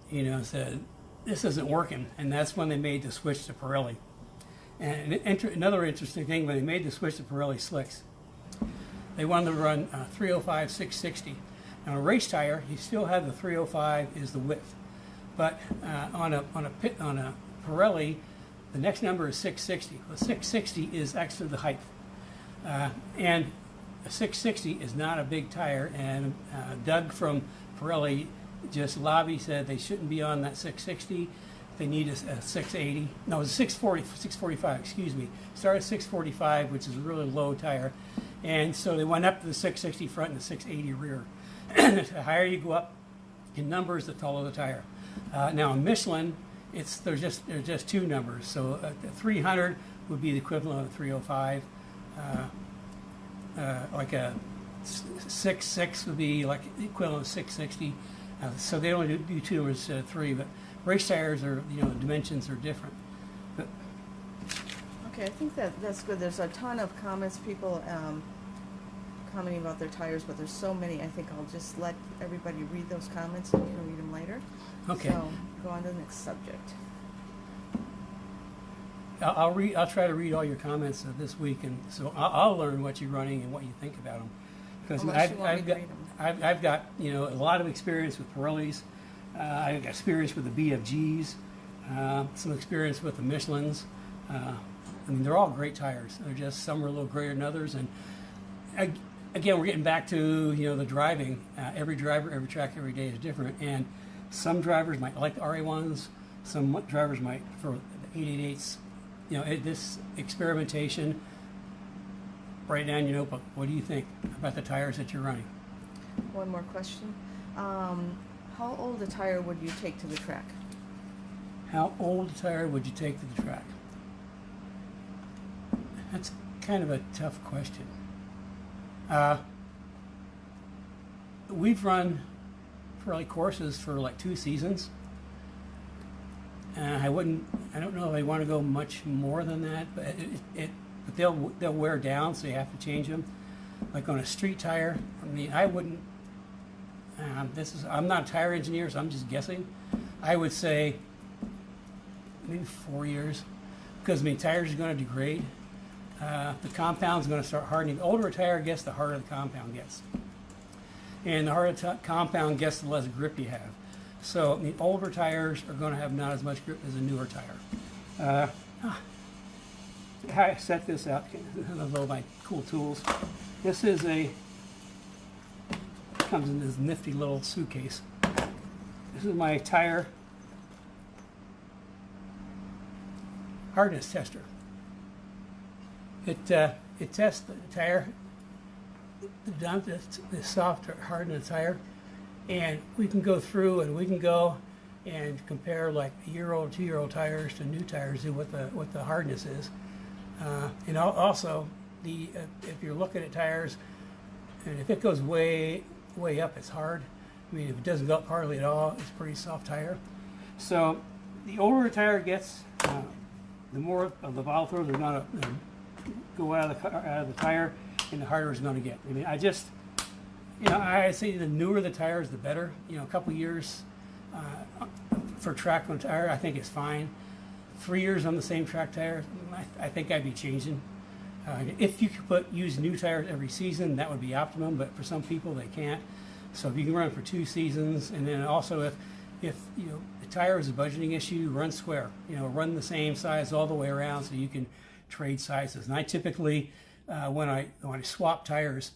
you know, said this isn't working, and that's when they made the switch to Pirelli. And another interesting thing, when they made the switch to Pirelli slicks, they wanted to run 305 660. Now a race tire, you still have the 305 is the width, but on a Pirelli, the next number is 660. Well, 660 is actually the height, and a 660 is not a big tire. And Doug from Pirelli just said they shouldn't be on that 660. They need a 680. No, it's a 645. Excuse me. Start at 645, which is a really low tire, and so they went up to the 660 front and the 680 rear. The higher you go up in numbers, the taller the tire. Now in Michelin, there's just two numbers. So 300 would be the equivalent of 305. Like a 66 would be like the equivalent of 660. So they only do two numbers instead of three. But race tires are, you know, the dimensions are different. But Okay, I think that's good. There's a ton of comments, people commenting about their tires, but there's so many. I think I'll just let everybody read those comments, and you can read them later. Okay. So go on to the next subject. I'll try to read all your comments this week, and so I'll learn what you're running and what you think about them. Because I've got, you know, a lot of experience with Pirellis. I've got experience with the BFGs, some experience with the Michelins. I mean, they're all great tires. They're just, some are a little greater than others. And again, we're getting back to, you know, the driving. Every driver, every track, every day is different. And some drivers might like the RA1s. Some drivers might for the 888s. You know, this experimentation, write down your notebook. What do you think about the tires that you're running? One more question. How old a tire would you take to the track? How old a tire would you take to the track? That's kind of a tough question. We've run Pirelli courses for like 2 seasons. I don't know if I want to go much more than that, but but they'll wear down, so you have to change them. Like on a street tire, I mean, I wouldn't. I'm not a tire engineer, so I'm just guessing. I would say maybe 4 years, because I mean, tires are going to degrade. The compound's going to start hardening. The older a tire gets, the harder the compound gets, and the harder the compound gets, the less grip you have. So the older tires are going to have not as much grip as a newer tire. How I set this out, of my cool tools. This is comes in this nifty little suitcase. This is my tire hardness tester. It tests the tire, the soft or hardness tire, and we can go through and we can go and compare like 1-year-old, 2-year-old tires to new tires, and what the hardness is. And also if you're looking at tires, and if it goes way up, it's hard. I mean, if it doesn't go up hardly at all, it's a pretty soft tire. So the older a tire gets, the more of the bottle throws are going to go out of the tire, and the harder it's going to get. I mean, I say the newer the tires, the better. You know, a couple years for track on tire, I think it's fine. 3 years on the same track tire, I think I'd be changing. If you could use new tires every season, that would be optimum. But for some people, they can't. So if you can run it for 2 seasons, and then also if you know the tire is a budgeting issue, run square. You know, run the same size all the way around, so you can trade sizes. And I typically, when I swap tires,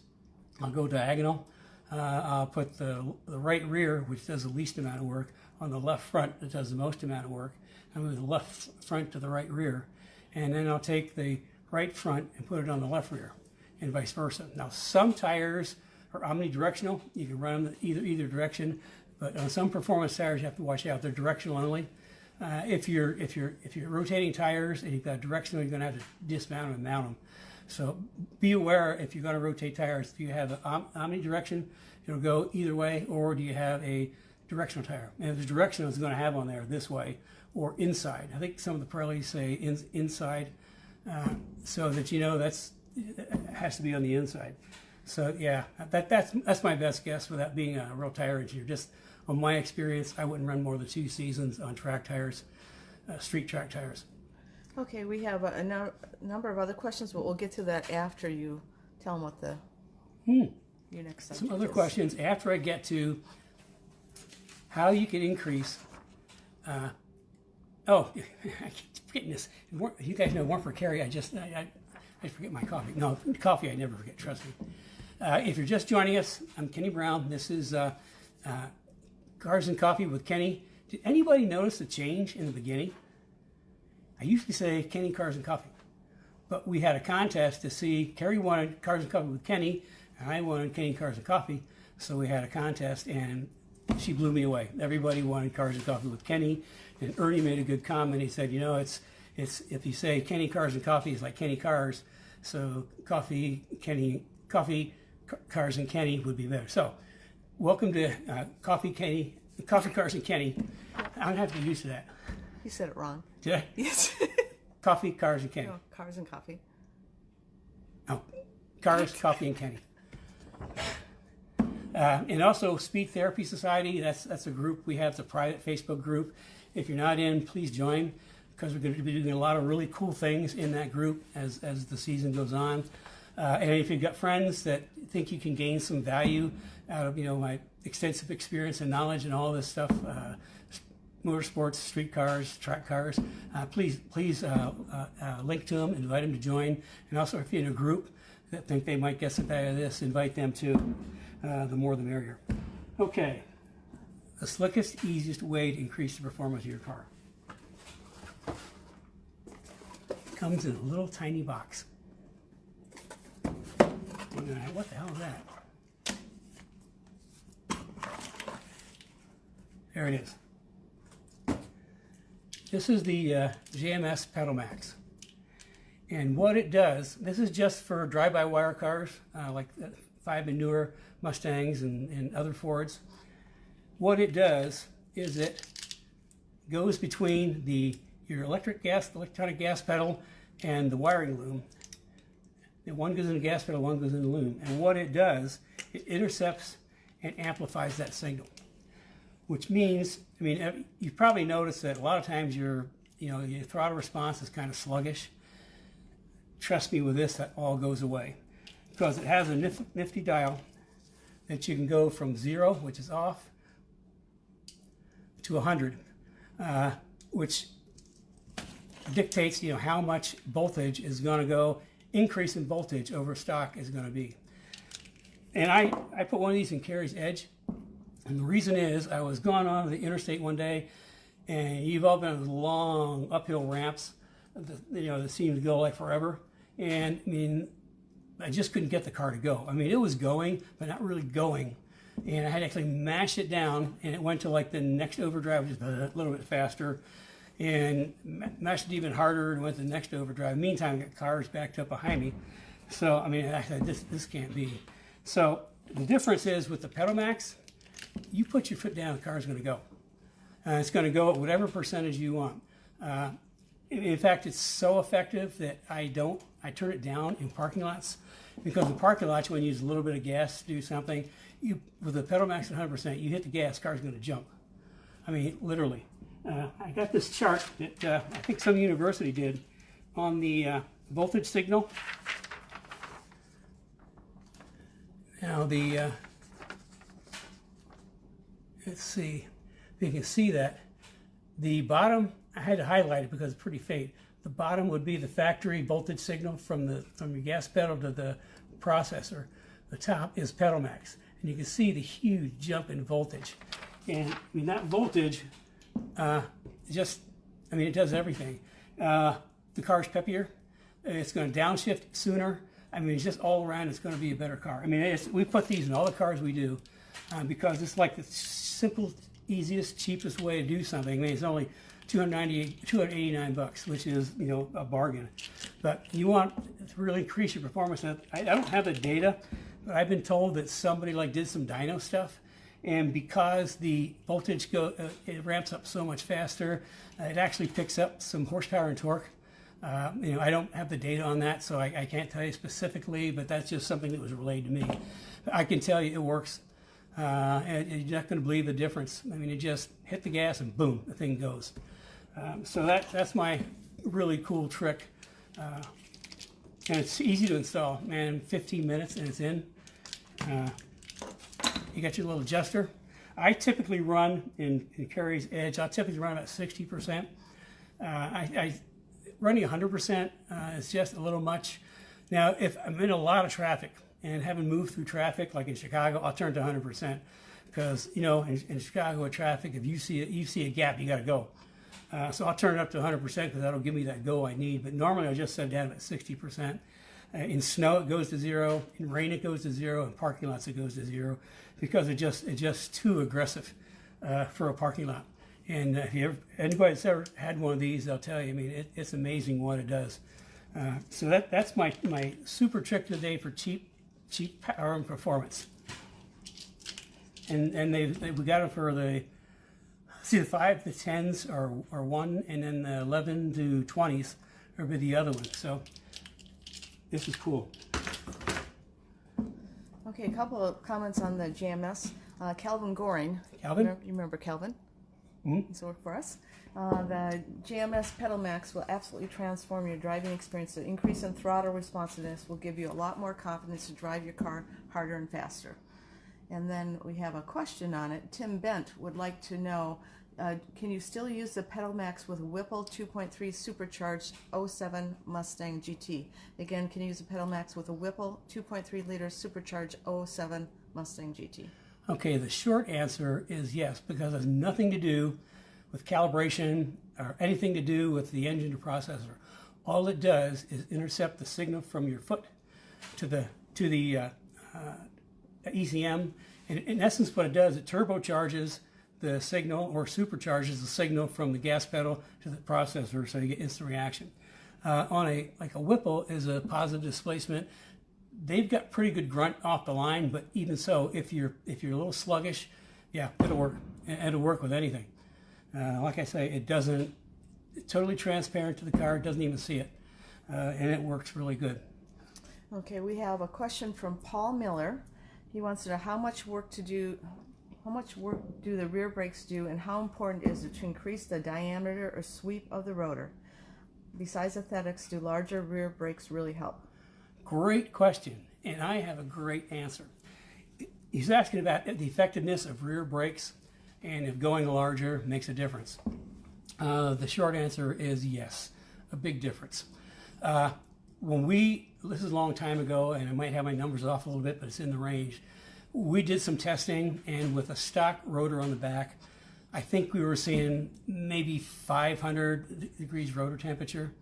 I'll go diagonal. I'll put the right rear, which does the least amount of work, on the left front that does the most amount of work. I move the left front to the right rear, and then I'll take the right front and put it on the left rear, and vice versa. Now, some tires are omnidirectional. You can run them either direction, but on some performance tires, you have to watch out. They're directional only. If you're rotating tires and you've got directional, you're going to have to dismount them and mount them. So be aware if you're going to rotate tires. Do you have an omnidirection? It'll go either way, or do you have a directional tire? And if the directional is going to have on there this way or inside. I think some of the Pirellis say inside, so that you know it has to be on the inside. So yeah, that's my best guess without being a real tire engineer. Just on my experience, I wouldn't run more than 2 seasons on track tires, street track tires. Okay, we have a number of other questions, but we'll get to that after you tell them what your next subject Some other is. questions after I get to how you can increase. I keep forgetting this. You guys know, weren't for Carrie, I forget my coffee. No, coffee I never forget, trust me. If you're just joining us, I'm Kenny Brown. This is Cars and Coffee with Kenny. Did anybody notice the change in the beginning? I usually say Kenny Cars and Coffee, but we had a contest to see. Carrie wanted Cars and Coffee with Kenny, and I wanted Kenny Cars and Coffee, so we had a contest, and she blew me away. Everybody wanted Cars and Coffee with Kenny, and Ernie made a good comment. He said, you know, it's if you say Kenny Cars and Coffee, it's like Kenny Cars, so Coffee, Cars and Kenny would be better. So, welcome to Coffee, Cars and Kenny. I don't have to get used to that. You said it wrong. Did I? Yes. Coffee, Cars, and Kenny. No, Cars and Coffee. Oh, Cars, Coffee, and Kenny. And also Speed Therapy Society. That's a group we have. It's a private Facebook group. If you're not in, please join, because we're going to be doing a lot of really cool things in that group as the season goes on. And if you've got friends that think you can gain some value out of my extensive experience and knowledge and all this stuff, motorsports, street cars, track cars, please link to them, invite them to join. And also, if you're in a group that think they might get some value out of this, invite them too. The more the merrier. Okay, the slickest, easiest way to increase the performance of your car. Comes in a little tiny box. What the hell is that? There it is. This is the JMS Pedal Max. And what it does, this is just for drive-by-wire cars, like 5 and newer Mustangs and other Fords. What it does is it goes between your electronic gas pedal and the wiring loom. And one goes in the gas pedal, one goes in the loom. And what it does, it intercepts and amplifies that signal. Which means, you've probably noticed that a lot of times your throttle response is kind of sluggish. Trust me, with this, that all goes away, because it has a nifty dial that you can go from 0, which is off, to 100, which dictates how much voltage is going to go. Increase in voltage over stock is going to be. And I put one of these in Carrie's Edge. And the reason is, I was going on the interstate one day, and you've all been on long uphill ramps, that seem to go like forever. And I just couldn't get the car to go. It was going, but not really going. And I had to actually mash it down, and it went to like the next overdrive, just a little bit faster, and mashed it even harder and went to the next overdrive. Meantime, I got cars backed up behind me. So, I mean, I said, this can't be. So the difference is with the Pedal Max, you put your foot down, the car's going to go. It's going to go at whatever percentage you want. In fact, it's so effective that I turn it down in parking lots, because in parking lots, when you use a little bit of gas to do something, with the Pedal Max at 100%, you hit the gas, car's going to jump. I mean, literally. I got this chart that I think some university did on the voltage signal. Now let's see if you can see that. The bottom, I had to highlight it because it's pretty faint. The bottom would be the factory voltage signal from your gas pedal to the processor. The top is Pedal Max, and you can see the huge jump in voltage. And I mean, that voltage, it does everything. The car's peppier. It's going to downshift sooner. I mean, it's just all around, it's going to be a better car. I mean, we put these in all the cars we do because it's like the simple, easiest, cheapest way to do something. I mean, it's only $289, which is, a bargain. But you want to really increase your performance. I don't have the data, but I've been told that somebody did some dyno stuff, and because the voltage it ramps up so much faster, it actually picks up some horsepower and torque. I don't have the data on that, so I can't tell you specifically, but that's just something that was relayed to me. I can tell you it works, and you're not going to believe the difference. I mean, you just hit the gas and boom, the thing goes. So that's my really cool trick, and it's easy to install. Man, 15 minutes and it's in. You got your little adjuster. I typically run in Carrie's Edge. I'll typically run about 60%. Running 100% is just a little much. Now, if I'm in a lot of traffic and haven't moved through traffic, like in Chicago, I'll turn to 100%. Because, in Chicago with traffic, if you see a gap, you got to go. So I'll turn it up to 100% because that'll give me that go I need. But normally I'll just set it down at 60%. In snow, it goes to 0. In rain, it goes to 0. In parking lots, it goes to 0. Because it's just too aggressive for a parking lot. And if anybody that's ever had one of these, they'll tell you. I mean, it's amazing what it does. So that's my super trick today for cheap power and performance. And we got it for the 5 to 10s are one, and then the 11 to 20s are the other one. So this is cool. Okay, a couple of comments on the JMS. Calvin Goring. Calvin? You remember Calvin? Mm-hmm. He's worked for us. The JMS Pedal Max will absolutely transform your driving experience. The increase in throttle responsiveness will give you a lot more confidence to drive your car harder and faster. And then we have a question on it. Tim Bent would like to know, can you still use the Pedal Max with Whipple 2.3 supercharged 07 Mustang GT? Again, can you use the Pedal Max with a Whipple 2.3 liter supercharged 07 Mustang GT? Okay, the short answer is yes, because it has nothing to do with calibration or anything to do with the engine or processor. All it does is intercept the signal from your foot to the ECM. And in essence, what it does, it turbocharges the signal or supercharges the signal from the gas pedal to the processor, so you get instant reaction. On a Whipple is a positive displacement. They've got pretty good grunt off the line, but even so, if you're a little sluggish, yeah, it'll work. It'll work with anything. Like I say, it's totally transparent to the car. It doesn't even see it, and it works really good. Okay, we have a question from Paul Miller. He wants to know how much work do the rear brakes do, and how important is it to increase the diameter or sweep of the rotor? Besides aesthetics, do larger rear brakes really help? Great question, and I have a great answer. He's asking about the effectiveness of rear brakes and if going larger makes a difference. The short answer is yes, a big difference. This is a long time ago, and I might have my numbers off a little bit, but it's in the range. We did some testing, and with a stock rotor on the back, I think we were seeing maybe 500 degrees rotor temperature.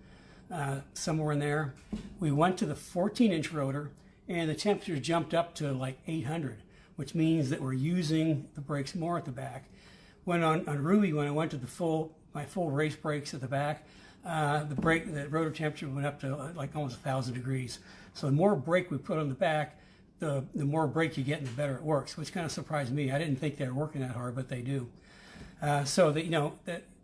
Somewhere in there. We went to the 14-inch rotor, and the temperature jumped up to like 800, which means that we're using the brakes more at the back. When on Ruby, when I went to my full race brakes at the back, the rotor temperature went up to like almost 1,000 degrees. So the more brake we put on the back, the more brake you get and the better it works, which kind of surprised me. I didn't think they were working that hard, but they do. So that, you know,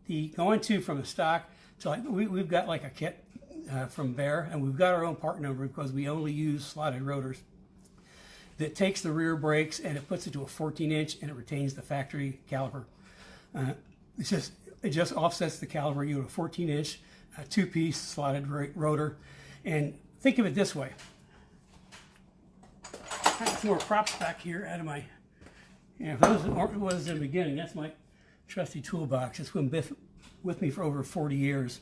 the going to from the stock to like, we've got like a kit from Bear, and we've got our own part number because we only use slotted rotors, that takes the rear brakes and it puts it to a 14-inch and it retains the factory caliper. It just offsets the caliper. You have a 14-inch, two-piece slotted rotor. And think of it this way. I have some more props back here out of my, those aren't was in the beginning. That's my trusty toolbox. It's been with me for over 40 years.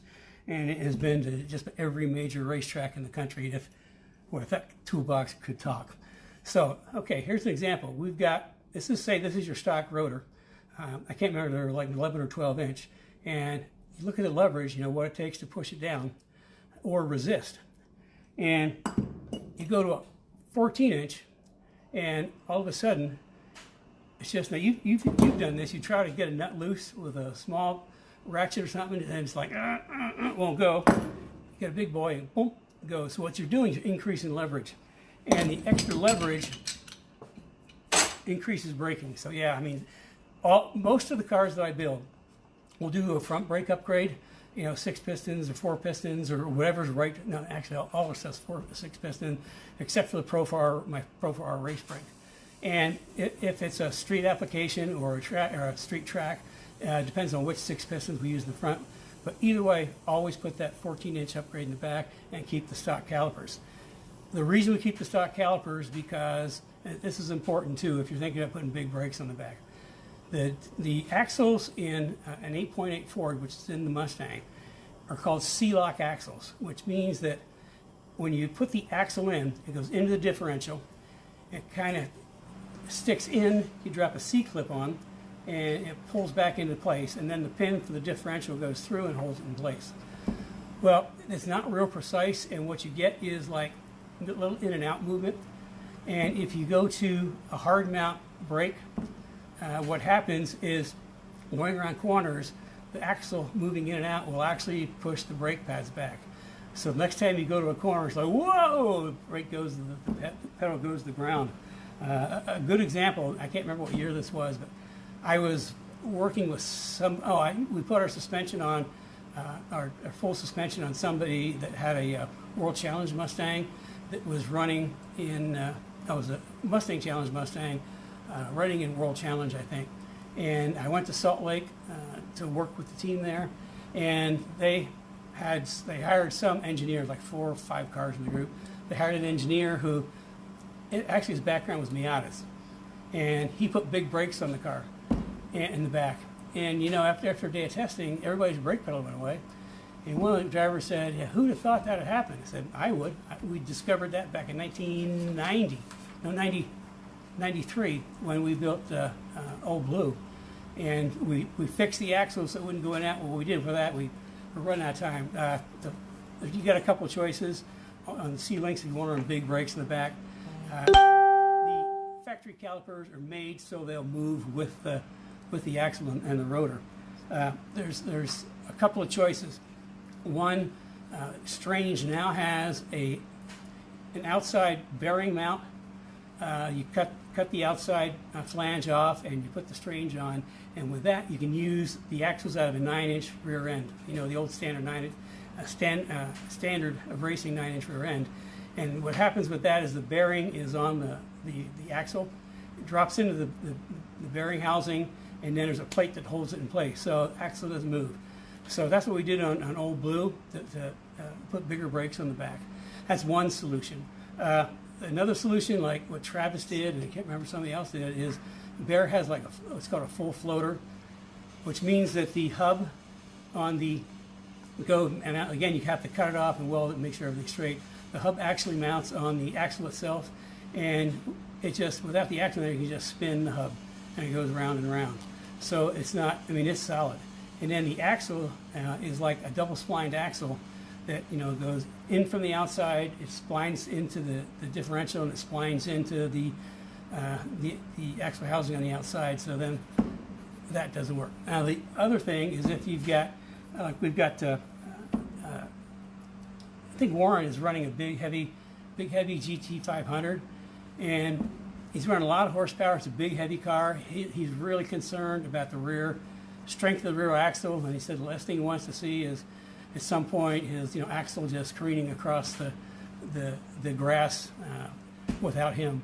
And it has been to just every major racetrack in the country, if that toolbox could talk. So, okay, here's an example. We've got, let's just say this is your stock rotor. I can't remember, they're like 11 or 12 inch. And you look at the leverage, you know, what it takes to push it down or resist. And you go to a 14-inch, and all of a sudden, it's just, now you've done this, you try to get a nut loose with a small ratchet or something, and it's like, it won't go. You get a big boy, and boom, it goes. So what you're doing is you're increasing leverage. And the extra leverage increases braking. So yeah, I mean, most of the cars that I build will do a front brake upgrade, you know, 6 pistons or 4 pistons or whatever's right. No, actually, all of us 6 piston, except for the my Pro4R race brake. And if it's a street application or a street track, depends on which 6 pistons we use in the front. But either way, always put that 14-inch upgrade in the back and keep the stock calipers. The reason we keep the stock calipers, because this is important too if you're thinking about putting big brakes on the back. The axles in an 8.8 Ford, which is in the Mustang, are called C-lock axles, which means that when you put the axle in, it goes into the differential, it kind of sticks in, you drop a C-clip on, and it pulls back into place, and then the pin for the differential goes through and holds it in place. Well, it's not real precise, and what you get is like a little in and out movement. And if you go to a hard mount brake, what happens is going around corners, the axle moving in and out will actually push the brake pads back. So next time you go to a corner, it's like, whoa, the brake goes, the pedal goes to the ground. A good example, I can't remember what year this was, but I was working with we put our suspension on, our full suspension on somebody that had a World Challenge Mustang that was running in, that was a Mustang Challenge Mustang, running in World Challenge, I think. And I went to Salt Lake to work with the team there, and they hired some engineers, like 4 or 5 cars in the group. They hired an engineer who, actually his background was Miatas, and he put big brakes on the car in the back. And you know, after a day of testing, everybody's brake pedal went away. And one of the drivers said, yeah, who'd have thought that had happened? I said, I would. We discovered that back in 93, when we built Old Blue. And we fixed the axle so it wouldn't go in and out. What we did for that, we're running out of time. You got a couple of choices on the C-links if you want to run big brakes in the back. The factory calipers are made so they'll move with the axle and the rotor. There's a couple of choices. One, Strange now has an outside bearing mount. You cut the outside flange off and you put the Strange on, and with that you can use the axles out of a 9-inch rear end. You know, the old standard standard of racing 9-inch rear end. And what happens with that is the bearing is on the axle. It drops into the bearing housing, and then there's a plate that holds it in place, so the axle doesn't move. So that's what we did on Old Blue, to put bigger brakes on the back. That's one solution. Another solution, like what Travis did, and I can't remember somebody else did, is Bear has like what's called a full floater, which means that the hub on the and again you have to cut it off and weld it and make sure everything's straight. The hub actually mounts on the axle itself, and it just, without the axle there, you can just spin the hub and it goes round and round. So it's not, I mean, it's solid. And then the axle is like a double splined axle that, you know, goes in from the outside, it splines into the differential, and it splines into the axle housing on the outside, so then that doesn't work. Now the other thing is if you've got, we've got think Warren is running a big heavy GT 500, and he's running a lot of horsepower. It's a big heavy car. He's really concerned about the rear strength of the rear axle, and he said the last thing he wants to see is at some point his axle just careening across the grass without him.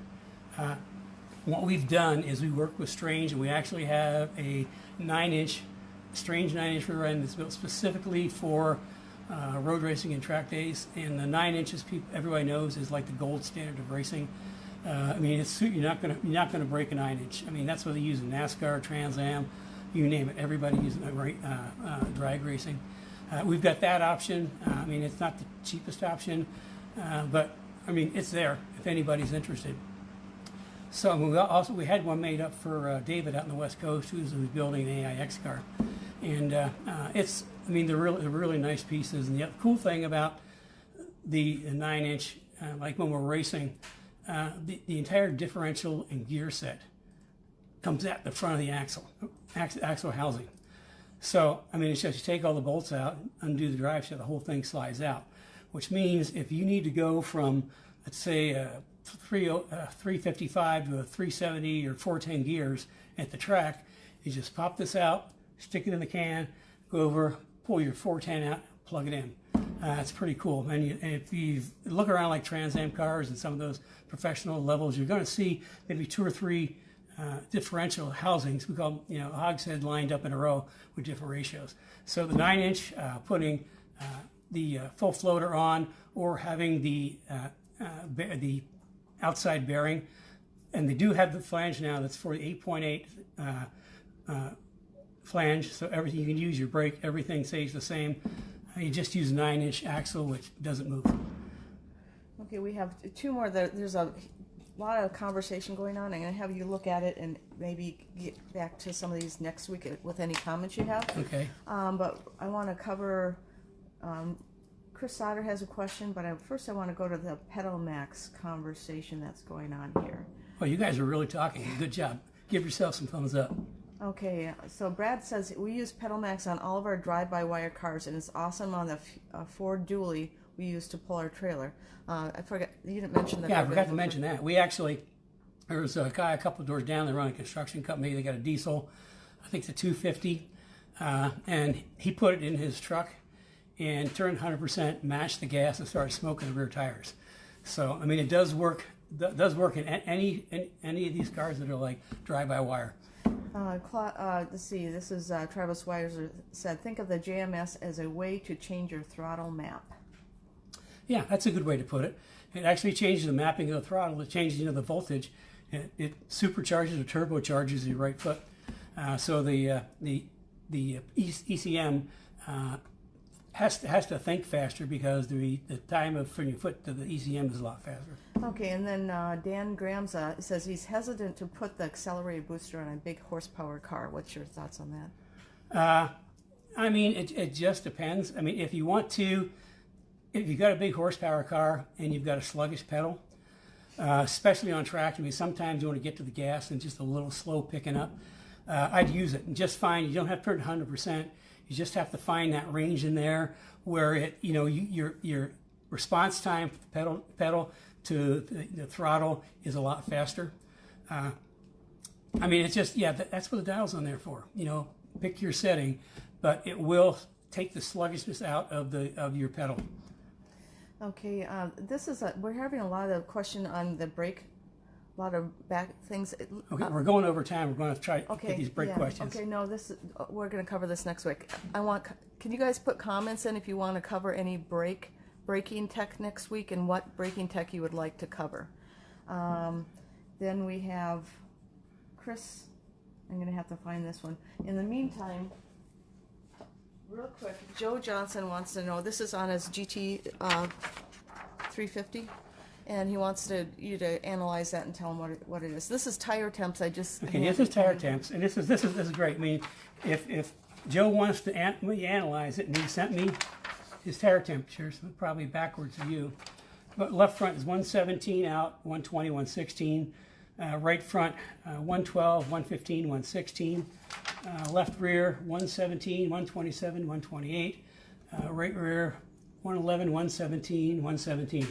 What we've done is we worked with Strange, and we actually have a 9-inch Strange 9-inch rear end that's built specifically for road racing and track days. And the 9 inches, everybody knows, is like the gold standard of racing. I mean, you're not gonna break a 9-inch. I mean, that's what they use in NASCAR, Trans Am, you name it. Everybody uses drag racing. We've got that option. I mean, it's not the cheapest option, but I mean, it's there if anybody's interested. So we had one made up for David out in the West Coast, who's building an AIX car, and they're really nice pieces. And the cool thing about the 9-inch, like when we're racing, the entire differential and gear set comes at the front of the axle housing. So I mean, it's just you take all the bolts out, undo the drive shaft, the whole thing slides out, which means if you need to go from, let's say, 355 to a 370 or 410 gears at the track, you just pop this out, stick it in the can, go over, pull your 410 out, plug it in. It's pretty cool. And if you look around like Trans Am cars and some of those professional levels, you're going to see maybe 2 or 3 differential housings. We call them, hogshead lined up in a row with different ratios. So the 9-inch, putting the full floater on, or having the outside bearing, and they do have the flange now that's for the 8.8 flange, so everything you can use your brake, everything stays the same. You just use a 9-inch axle, which doesn't move. Okay, we have 2 more. There's a lot of conversation going on. I'm going to have you look at it and maybe get back to some of these next week with any comments you have. Okay. But I want to cover. Chris Sauter has a question, but first I want to go to the Pedal Max conversation that's going on here. Well, you guys are really talking. Good job. Give yourself some thumbs up. Okay, so Brad says we use Pedal Max on all of our drive-by-wire cars, and it's awesome on the Ford dually we use to pull our trailer. I forgot, you didn't mention that. Yeah, I forgot to mention that. We actually, there was a guy a couple of doors down, they run a construction company, they got a diesel, I think it's a 250, and he put it in his truck and turned 100%, mashed the gas, and started smoking the rear tires. So, I mean, it does work in any of these cars that are like drive-by-wire. Let's see, this is Travis Wires said, think of the JMS as a way to change your throttle map. Yeah, that's a good way to put it. It actually changes the mapping of the throttle. It changes, the voltage. It supercharges or turbocharges your right foot. So the ECM has to think faster, because the time from your foot to the ECM is a lot faster. Okay, and then Dan Graham says he's hesitant to put the accelerated booster on a big horsepower car. What's your thoughts on that? I mean, it just depends. I mean, if you've got a big horsepower car and you've got a sluggish pedal, especially on track, I mean, sometimes you want to get to the gas and just a little slow picking up, I'd use it. And just find, you don't have to put it 100%. You just have to find that range in there where your response time for the pedal to the throttle is a lot faster. I mean, it's just, that's what the dial's on there for. Pick your setting, but it will take the sluggishness out of your pedal. Okay, we're having a lot of question on the brake, a lot of back things. Okay, we're going over time. We're going to try to get these brake questions. Okay, no, we're going to cover this next week. Can you guys put comments in if you want to cover any braking tech next week, and what braking tech you would like to cover? Then we have Chris. I'm going to have to find this one. In the meantime, real quick, Joe Johnson wants to know, this is on his GT 350, and he wants you to analyze that and tell him what it is. This is tire temps. This is tire temps, and this is great. I mean, if Joe wants to analyze it, and he sent me his tire temperatures, probably backwards to you, but left front is 117 out, 120, 116. Right front, 112, 115, 116. Left rear, 117, 127, 128. Right rear, 111, 117, 117.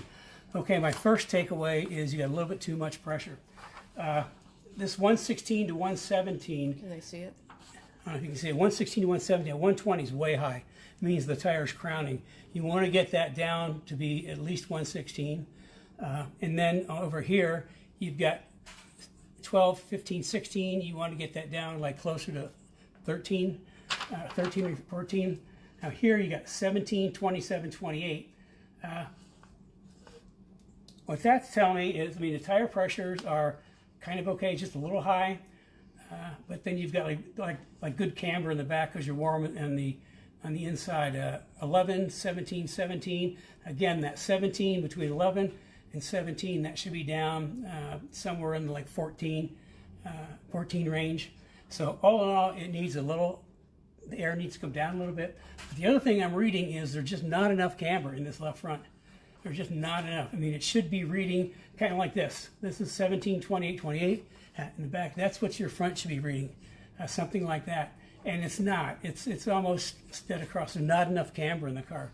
Okay, my first takeaway is you got a little bit too much pressure. This 116 to 117. Can they see it? I don't know if you can see it. 116 to 117. 120 is way high. It means the tire's crowning. You want to get that down to be at least 116. And then over here, you've got 12, 15, 16. You want to get that down like closer to 13, 13 or 14. Now here you got 17, 27, 28. What that's telling me is, I mean, the tire pressures are kind of okay, just a little high, but then you've got like good camber in the back because you're warm on the inside. 11, 17, 17. Again, that 17 between 11 and 17, that should be down somewhere in the like 14 range. So all in all, it needs a little. The air needs to come down a little bit. But the other thing I'm reading is there's just not enough camber in this left front. There's just not enough. I mean, it should be reading kind of like this. This is 17, 28, 28. In the back, that's what your front should be reading, something like that. And it's not. It's almost dead across. There's not enough camber in the car.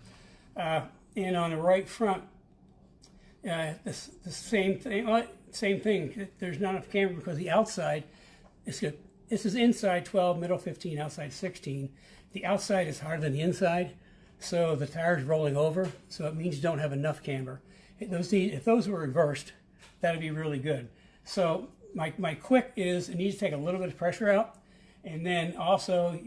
And on the right front, the same thing. Well, same thing. There's not enough camber because the outside is good. This is inside 12, middle 15, outside 16. The outside is harder than the inside. So the tire's rolling over, so it means you don't have enough camber. If those were reversed, that'd be really good. So my quick is it needs to take a little bit of pressure out, and then also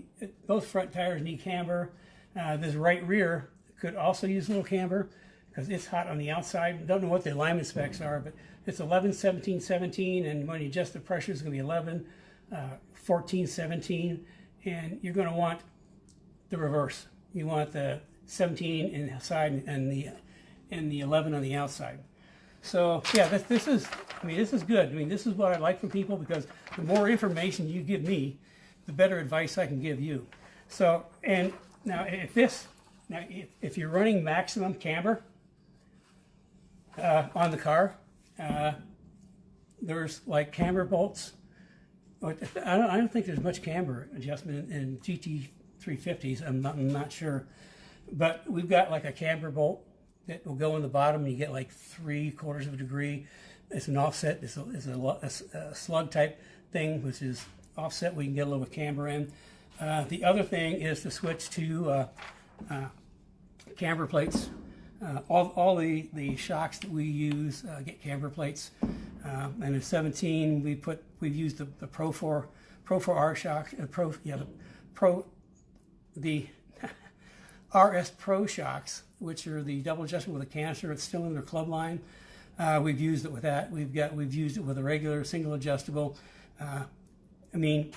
both front tires need camber. This right rear could also use a little camber because it's hot on the outside. Don't know what the alignment specs are, but it's 11, 17, 17, and when you adjust the pressure, it's going to be 11, 14, 17, and you're going to want the reverse. You want the 17 inside and the 11 on the outside. So yeah, this is good. I mean, this is what I like from people because the more information you give me, the better advice I can give you. So, and now if you're running maximum camber on the car, there's like camber bolts. I don't think there's much camber adjustment in GT350s. I'm not sure, but we've got like a camber bolt that will go in the bottom, and you get like 3/4 of a degree. It's an offset. It's a slug type thing, which is offset. We can get a little camber in. The other thing is to switch to camber plates. All the shocks that we use get camber plates. And in 17, we've used the Pro 4R shocks. The RS Pro shocks, which are the double adjustment with a canister. It's still in their club line. We've used it with that. We've used it with a regular single adjustable. I mean,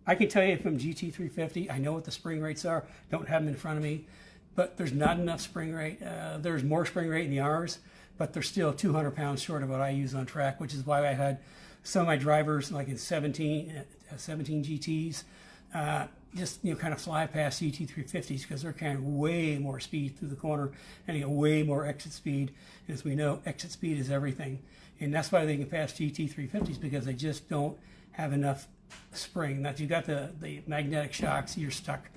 I can tell you from GT350, I know what the spring rates are. Don't have them in front of me, but there's not enough spring rate. There's more spring rate in the R's, but they're still 200 pounds short of what I use on track, which is why I had some of my drivers, like in 17 GTs, just kind of fly past GT350s because they're kind of way more speed through the corner and you get way more exit speed. And as we know, exit speed is everything, and that's why they can pass GT350s because they just don't have enough spring. Now, if you got the magnetic shocks, you're stuck.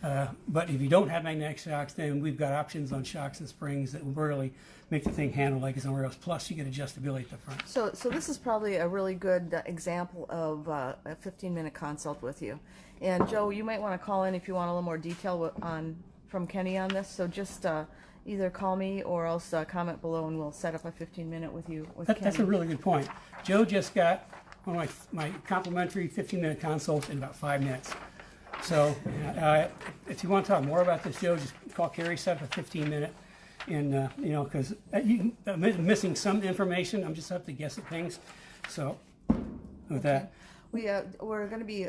But if you don't have magnetic shocks, then we've got options on shocks and springs that will really make the thing handle like it's somewhere else. Plus, you get adjustability at the front. So this is probably a really good example of a 15-minute consult with you. And Joe, you might want to call in if you want a little more detail from Kenny on this. So just either call me or else comment below, and we'll set up a 15-minute with you. That's a really good point. Joe just got one of my complimentary 15-minute consults in about 5 minutes. So if you want to talk more about this, Joe, just call Carrie, set up a 15-minute. And, because I'm missing some information. I'm just have to guess at things. So with that. We're going to be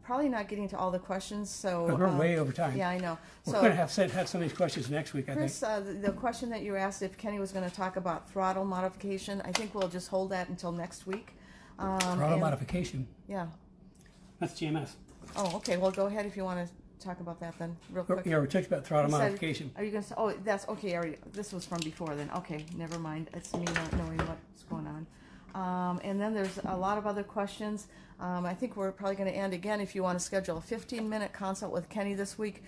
probably not getting to all the questions. So we're way over time. Yeah, I know. We're going to have some of these questions next week, Chris, I think. The question that you asked if Kenny was going to talk about throttle modification, I think we'll just hold that until next week. Throttle modification? Yeah. That's GMS. Oh, okay. Well, go ahead if you want to talk about that then, real quick. Yeah, we talked about throttle modification. Are you going to say, oh, that's okay. This was from before then. Okay, never mind. It's me not knowing what's going And then there's a lot of other questions. I think we're probably going to end again if you want to schedule a 15-minute consult with Kenny this week.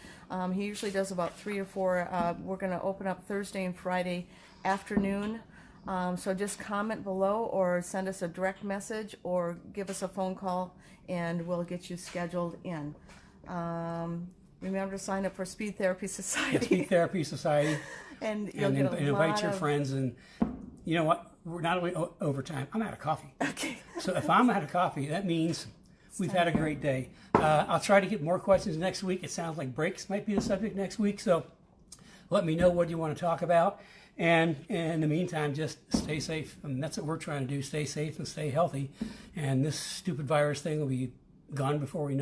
He usually does about 3 or 4. We're going to open up Thursday and Friday afternoon. So just comment below or send us a direct message or give us a phone call and we'll get you scheduled in. Remember to sign up for Speed Therapy Society. Yeah, Speed Therapy Society. And you'll get a invite lot your of friends. And you know what? We're not only overtime. I'm out of coffee. Okay. So if I'm out of coffee, that means we've had a great day. I'll try to get more questions next week. It sounds like brakes might be the subject next week. So let me know what you want to talk about. And in the meantime, just stay safe. I mean, that's what we're trying to do. Stay safe and stay healthy. And this stupid virus thing will be gone before we know.